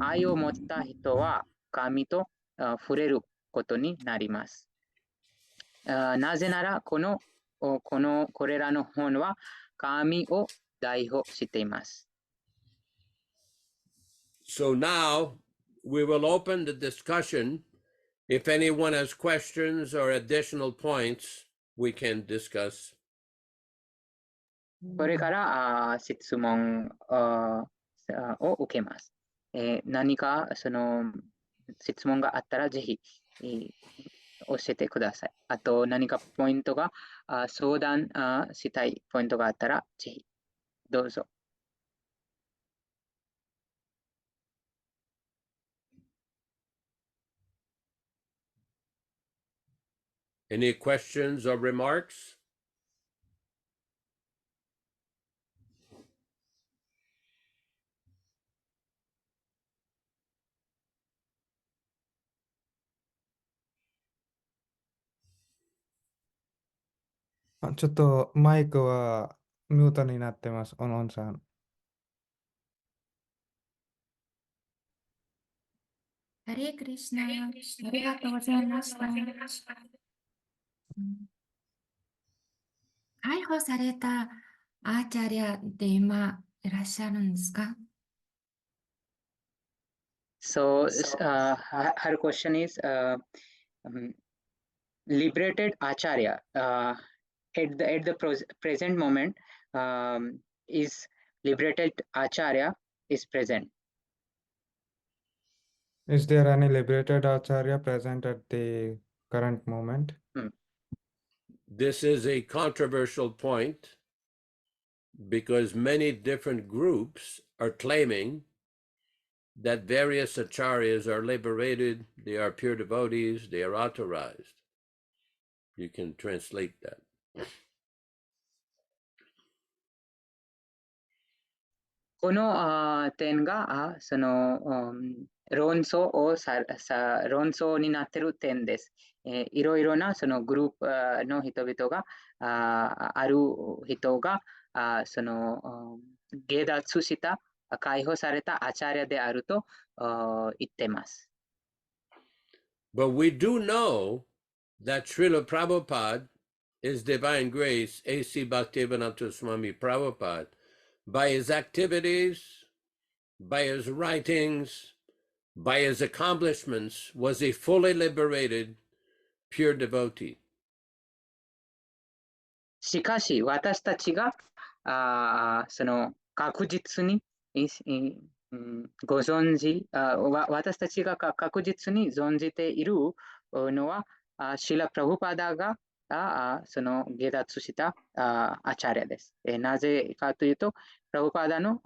Speaker 3: 愛を持った人は神と触れることになります。なぜならこれらの本は神を代表しています。
Speaker 2: So now we will open the discussion. If anyone has questions or additional points, we can discuss.
Speaker 3: これから質問を受けます。何かその質問があったらぜひ教えてください。あと何かポイントが相談したいポイントがあったらぜひどうぞ。
Speaker 2: Any questions or remarks?
Speaker 1: ちょっとマイクはミュートになってます、オノンさん。
Speaker 5: ハレークリシュナ、ありがとうございました。逮捕されたアーチャリアで今いらっしゃるんですか？
Speaker 3: So, her question is liberated Acharya at the present moment is liberated Acharya is present.
Speaker 1: Is there any liberated Acharya present at the current moment?
Speaker 2: This is a controversial point because many different groups are claiming that various acharyas are liberated, they are pure devotees, they are authorized. You can translate that.
Speaker 3: この点がその論争になっている点です。いろいろなそのグループの人々がある人がその下脱した解放されたアチャリアであると言っています。
Speaker 2: But we do know that Srila Prabhupada, His Divine Grace, A.C. Bhaktivedanta Swami Prabhupada, by his activities, by his writings, by his accomplishments, was a fully liberated, pure devotee.
Speaker 3: しかし私たちがその確実にご存知、私たちが確実に存じているのは、シーラ・プラブパダがその下脱したアチャリアです。なぜかというと、プラブパダの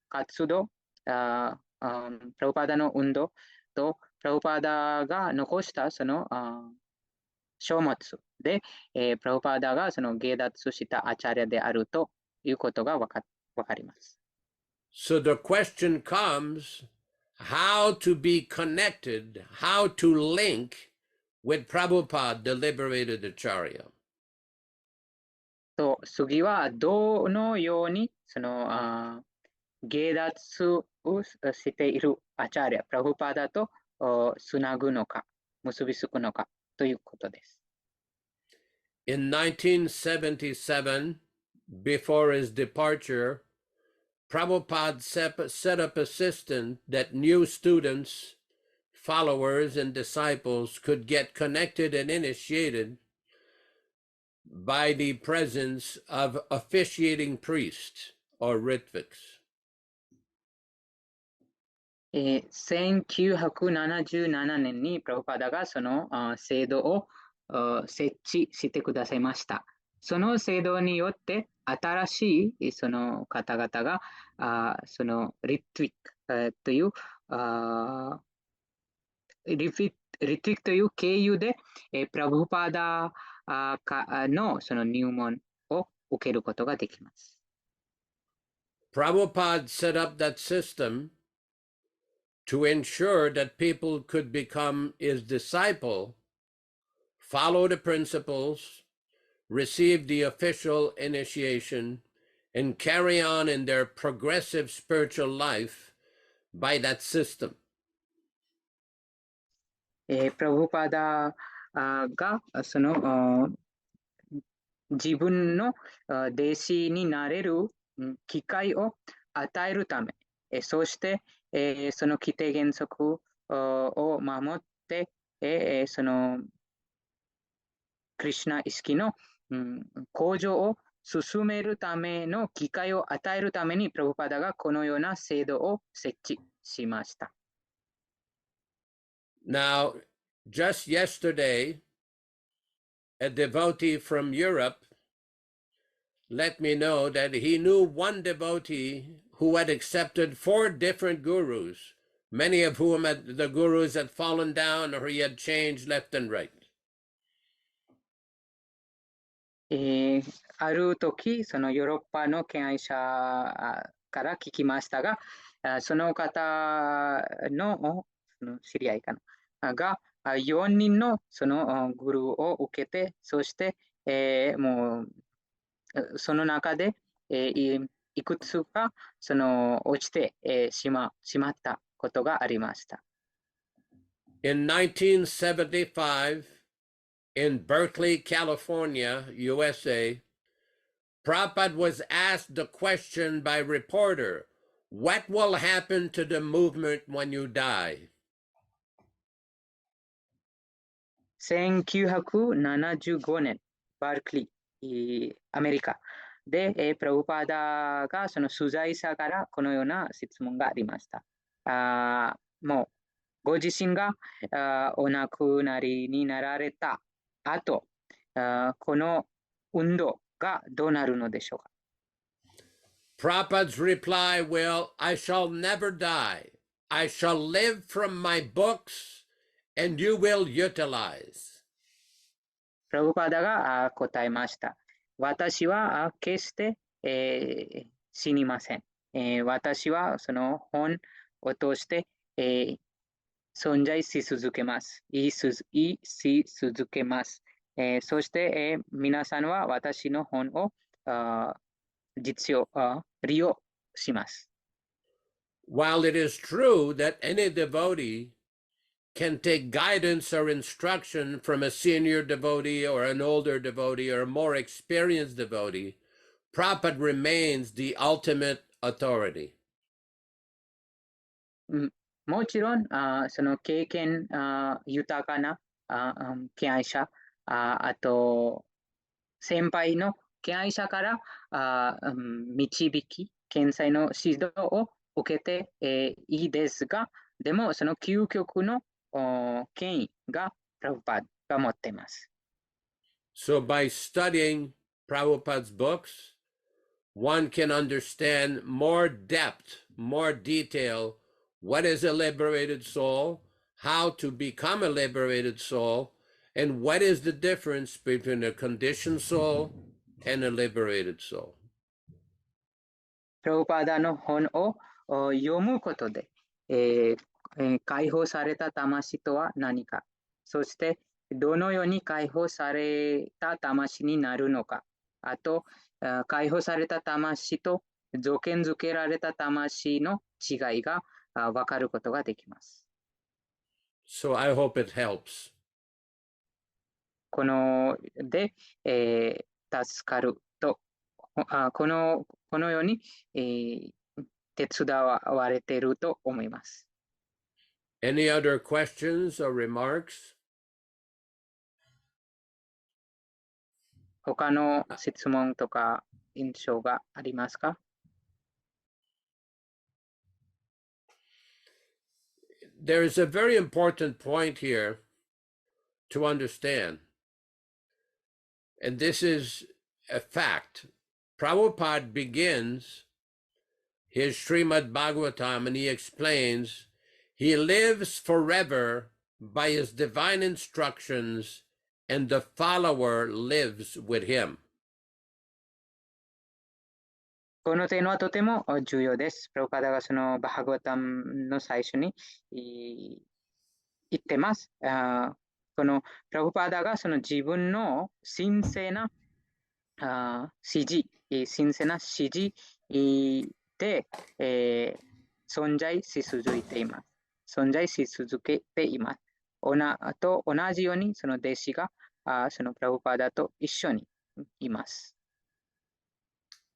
Speaker 3: 活動、プラブパダの運動と、プラブパダが残したその書物で、プラブパダがその下脱したアチャリアであるということがわかります。
Speaker 2: So the question comes, how to be connected, how to link with Prabhupada, the liberated Acharya.
Speaker 3: と次はどのようにその下脱をしているアチャリア、プラブパダとつなぐのか、結びつくのかということです。
Speaker 2: In 1977, before his departure, Prabhupada set up a system that new students, followers, and disciples could get connected and initiated by the presence of officiating priests or ritviks.
Speaker 3: 1977年にプラブパダがその制度を設置してくださいました。その制度によって新しいその方々がそのリトゥイックというリトゥイックという経由でプラブパダのその入門を受けることができます。
Speaker 2: Prabhupada set up that system to ensure that people could become his disciple, follow the principles, receive the official initiation, and carry on in their progressive spiritual life by that system.
Speaker 3: プラブパダがその自分の弟子になれる機会を与えるため、そしてその規定原則を守って、そのクリシュナ意識の向上を進めるための機会を与えるために、プラブパダがこのような制度を設置しました。
Speaker 2: Now, just yesterday, a devotee from Europe let me know that he knew one devotee who had accepted 4 different gurus, many of whom the gurus had fallen down or he had changed left and right.
Speaker 3: ある時、そのヨーロッパの敬愛者から聞きましたが、その方の知り合いかなが4人のそのグルーを受けて、そして、もうその中で、いくつかその落ちて、しまったことがありました。
Speaker 2: In 1975, in Berkeley, California, USA, Prabhupada was asked the question by a reporter, "What will happen to the movement when you die?"
Speaker 3: 1975年、バルクリー、アメリカで、プラブパダがその取材者からこのような質問がありました。もうご自身がお亡くなりになられた後、この運動がどうなるのでしょうか。
Speaker 2: Prabhupada's reply, "Well, I shall never die. I shall live from my books and you will utilize."
Speaker 3: プラブパダが答えました。私は決して、死にません。私はその本を通して、存在し続けます。し続けます。そして、皆さんは私の本を利用します。
Speaker 2: While it is true that any devotee can take guidance or instruction from a senior devotee or an older devotee or a more experienced devotee, Prabhupada remains the ultimate authority.
Speaker 3: もちろん、その経験豊かな敬愛者、あと先輩の敬愛者から導き、検査の指導を受けて、いいですが、でもその究極の権威がプラブパダが持っています。
Speaker 2: So by studying Prabhupada's books, one can understand more depth, more detail, what is a liberated soul, how to become a liberated soul, and what is the difference between a conditioned soul and a liberated soul.
Speaker 3: プラブパダの本を読むことで、解放された魂とは何か、そしてどのように解放された魂になるのか、あと解放された魂と条件付けられた魂の違いが分かることができます。
Speaker 2: So I hope it helps.
Speaker 3: こので、助かると、このように、手伝われていると思います。
Speaker 2: Any other questions or remarks?
Speaker 3: 他の質問とか印象がありますか？
Speaker 2: There is a very important point here to understand, and this is a fact. Prabhupada begins his Srimad Bhagavatam and he explains he lives forever by his divine instructions and the follower lives with him.
Speaker 3: この点はとても重要です。プラブパーダがそのバハガバタムの最初に言ってます。このプラブパーダがその自分の神聖な指示で、存在し続けています。と同じようにその弟子がそのプラブパーダと一緒にいます。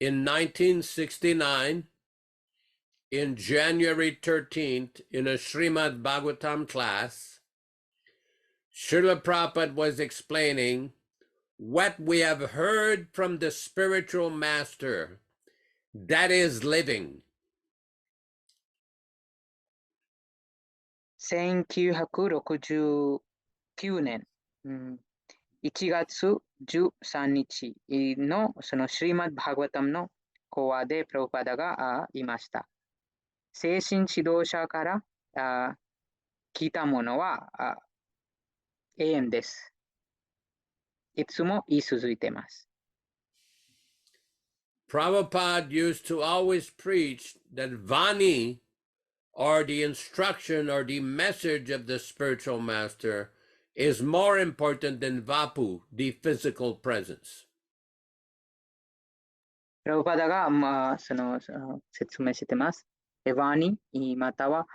Speaker 2: In 1969, in January 13th, in a Srimad Bhagavatam class, Srila Prabhupada was explaining what we have heard from the spiritual master, that is living.
Speaker 3: 1969年、1月13日のそのシュリマッド・バーガバタムの講話でプラブパダが言いました。精神指導者から聞いたものは永遠です。いつも言い続いています。
Speaker 2: Prabhupada used to always preach that Vani, or the instruction or the message of the spiritual master, is more important than Vapu, the physical presence.
Speaker 3: プラブパダが、その説明しています。ワニまたは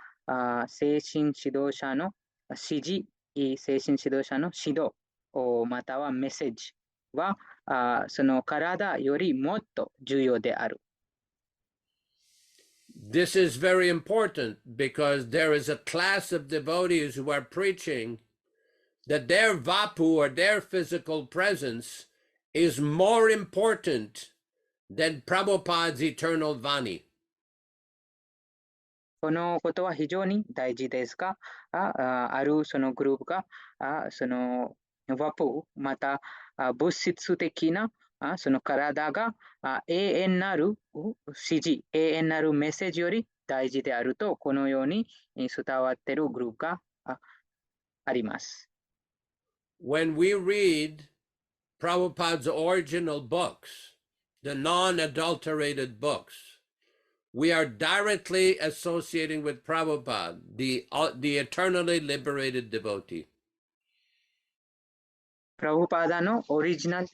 Speaker 3: 精神指導者の指示、精神指導者の指導またはメッセージはその体よりもっと重要である。
Speaker 2: This is very important because there is a class of devotees who are preaching that their Vapu or their physical presence is more important than Prabhupada's eternal Vani.
Speaker 3: このことは非常に大事ですが、あるそのグループがそのワプまた物質的なその体が永遠なる指示、永遠なるメッセージより大事であると、このように伝わっているグループがあります。
Speaker 2: When we read Prabhupada's original books, the non-adulterated books, we are directly associating with Prabhupada, the eternally liberated devotee.
Speaker 3: プラブパーダのオリジナル書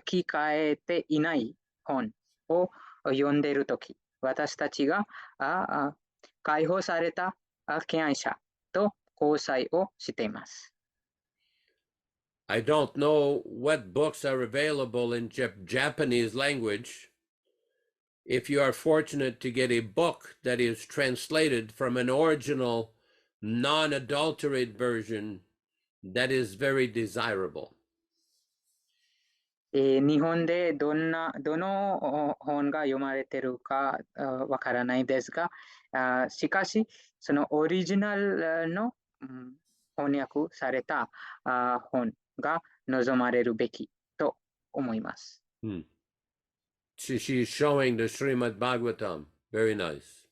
Speaker 3: き換えていない本を読んでいるとき、私たちが解放された敬愛者と交際をしています。
Speaker 2: I don't know what books are available in Japanese language. If you are fortunate to get a book that is translated from an original non-adulterated version, that is very desirable.
Speaker 3: 日本でどの本が読まれているかわからないですが、しかしそのオリジナルの翻訳された本が望まれるべきと思います。
Speaker 2: She's showing the Srimad Bhagavatam. Very nice.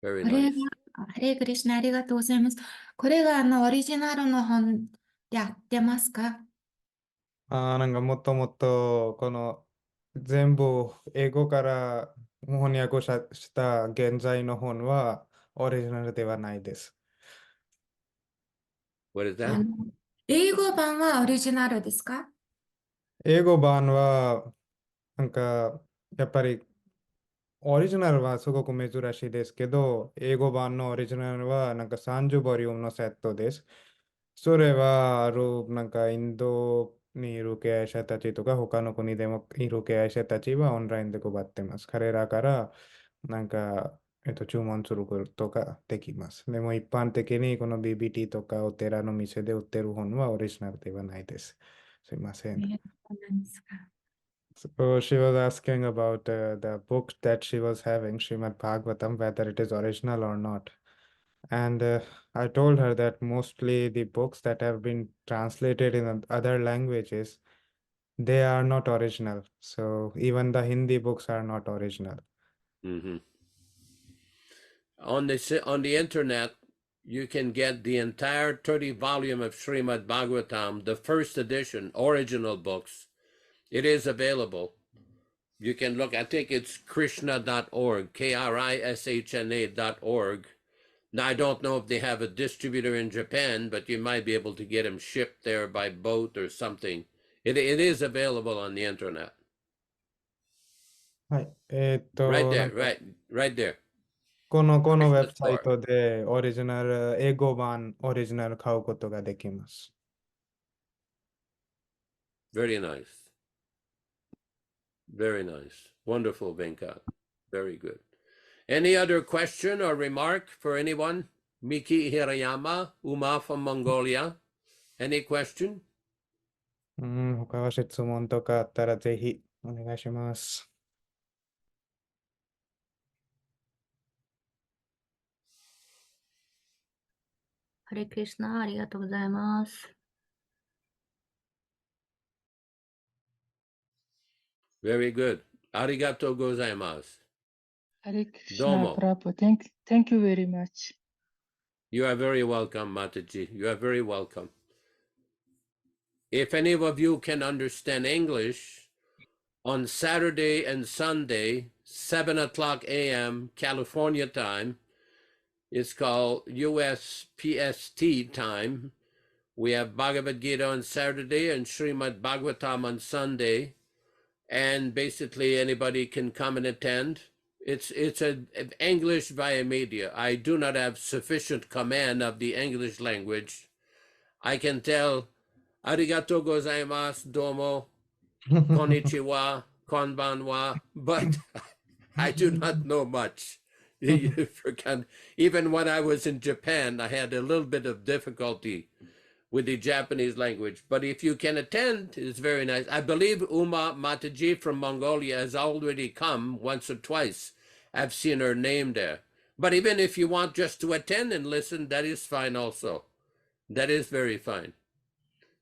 Speaker 2: Very
Speaker 5: これ
Speaker 2: nice.
Speaker 5: が、ハレークリシュナありがとうございます。これがオリジナルの本でやってますか？
Speaker 1: なんかもっともっとこの全部英語から翻訳した現在の本はオリジナルではないです。
Speaker 2: What is that?
Speaker 5: 英語版はオリジナルですか？
Speaker 1: 英語版はなんかやっぱりオリジナルはすごく珍しいですけど、英語版のオリジナルはなんか30ボリュームのセットです。それは、なんかインドにいる経営者たちとか、他の国でもいる経営者たちはオンラインで配ってます。彼らから、なんか、注文することができます。でも一般的にこの BBT とかお寺の店で売ってる本はオリジナルではないです。すいません。
Speaker 5: そうなんですか。
Speaker 1: So she was asking about the book that she was having, Srimad Bhagavatam, whether it is original or not. And I told her that mostly the books that have been translated in other languages, they are not original. So even the Hindi books are not original.
Speaker 2: Mhm. On the internet, you can get the entire 30 volume of Srimad Bhagavatam, the first edition, original books. It is available. You can look, I think it's krishna.org, KRISHNA.org. Now, I don't know if they have a distributor in Japan, but you might be able to get them shipped there by boat or something. It is available on the internet.
Speaker 1: はい。
Speaker 2: Right
Speaker 1: な
Speaker 2: there,
Speaker 1: んか
Speaker 2: right there.
Speaker 1: このウェ
Speaker 2: Krishna
Speaker 1: ブサイ
Speaker 2: store.
Speaker 1: トでオリジナル、英語版オリジナル買うことができます。
Speaker 2: Very nice. Very nice. Wonderful, Venkat. Very good. Any other question or remark for anyone? Miki Hirayama, Uma from Mongolia. Any question?
Speaker 1: 他は質問とかあったらぜひお願いします。
Speaker 5: ハレクリシュナ、ありがとうございます。
Speaker 2: Very good. Arigato gozaimasu.
Speaker 6: Hare Krishna,
Speaker 2: Domo.
Speaker 6: Prabhu. Thank you very much.
Speaker 2: You are very welcome, Mataji. You are very welcome. If any of you can understand English, on Saturday and Sunday, 7 o'clock a.m. California time, it's called US PST time. We have Bhagavad Gita on Saturday and Srimad Bhagavatam on Sunday. And basically anybody can come and attend. It's an English via media. I do not have sufficient command of the English language. I can tell arigato gozaimasu, domo, konnichiwa, konbanwa, but I do not know much. Even when I was in Japan, I had a little bit of difficulty with the Japanese language. But if you can attend, it's very nice. I believe Uma Mataji from Mongolia has already come once or twice. I've seen her name there. But even if you want just to attend and listen, that is fine also. That is very fine.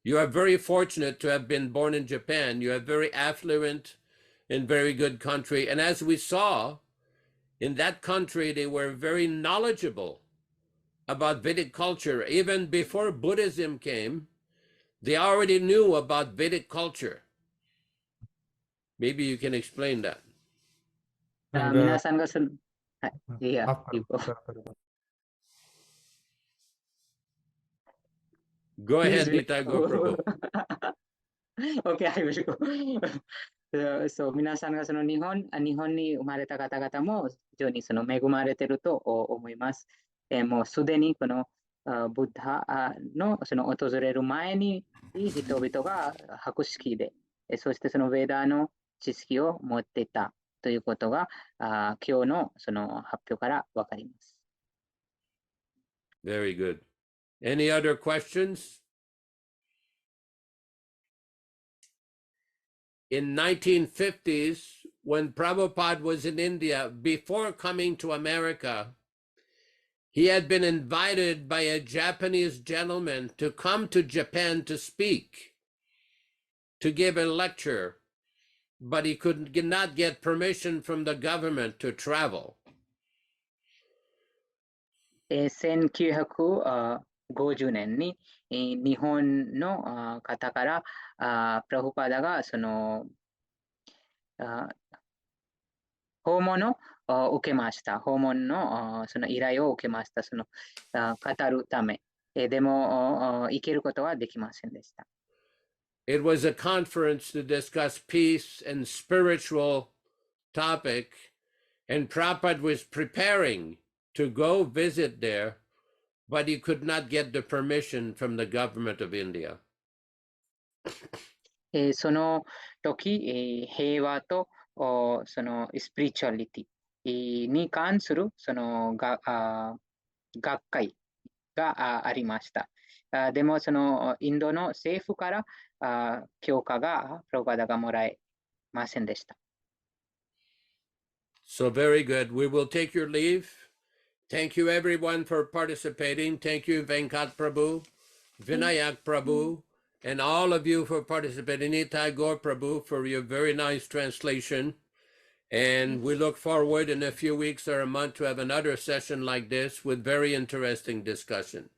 Speaker 2: You are very fortunate to have been born in Japan. You are very affluent and very good country. And as we saw, in that country, they were very knowledgeable about Vedic culture. Even before Buddhism came, they already knew about Vedic culture. Maybe you can explain that.
Speaker 3: 皆さんがはい、いや、you go.
Speaker 2: Go ahead,
Speaker 3: Please
Speaker 2: Nita, go Prabhu.
Speaker 3: Okay, I will go. So 皆さんが日本に生まれた方々も非常に恵まれていると思います。もうすでにこのブッダの訪れる前に人々が博識で、そしてヴェーダの知識を持っていたということが今日の発表からわかります。
Speaker 2: Very good. Any other questions? In 1950s, when Prabhupada was in India, before coming to America, he had been invited by a Japanese gentleman to come to Japan to speak, to give a lecture, but he could not get permission from the government to travel.
Speaker 3: 1950年に日本の方からプラブパダが訪問を受けました。訪問の依頼を受けました。語るため。でも行けることはできませんでした。
Speaker 2: It was a conference to discuss peace and spiritual topic, and Prabhupada was preparing to go visit there, but he could not get the permission from the government of India.
Speaker 3: その時、平和とそのスピリチュアリティに関するその学会がありました。でもそのインドの政府から許可がプラブパーダがもらえませんでした。
Speaker 2: So very good. We will take your leave. Thank you everyone for participating. Thank you Venkat Prabhu, Vinayak Prabhu, and all of you for participating. Nitai Gaur Prabhu for your very nice translation. And we look forward in a few weeks or a month to have another session like this with very interesting discussion.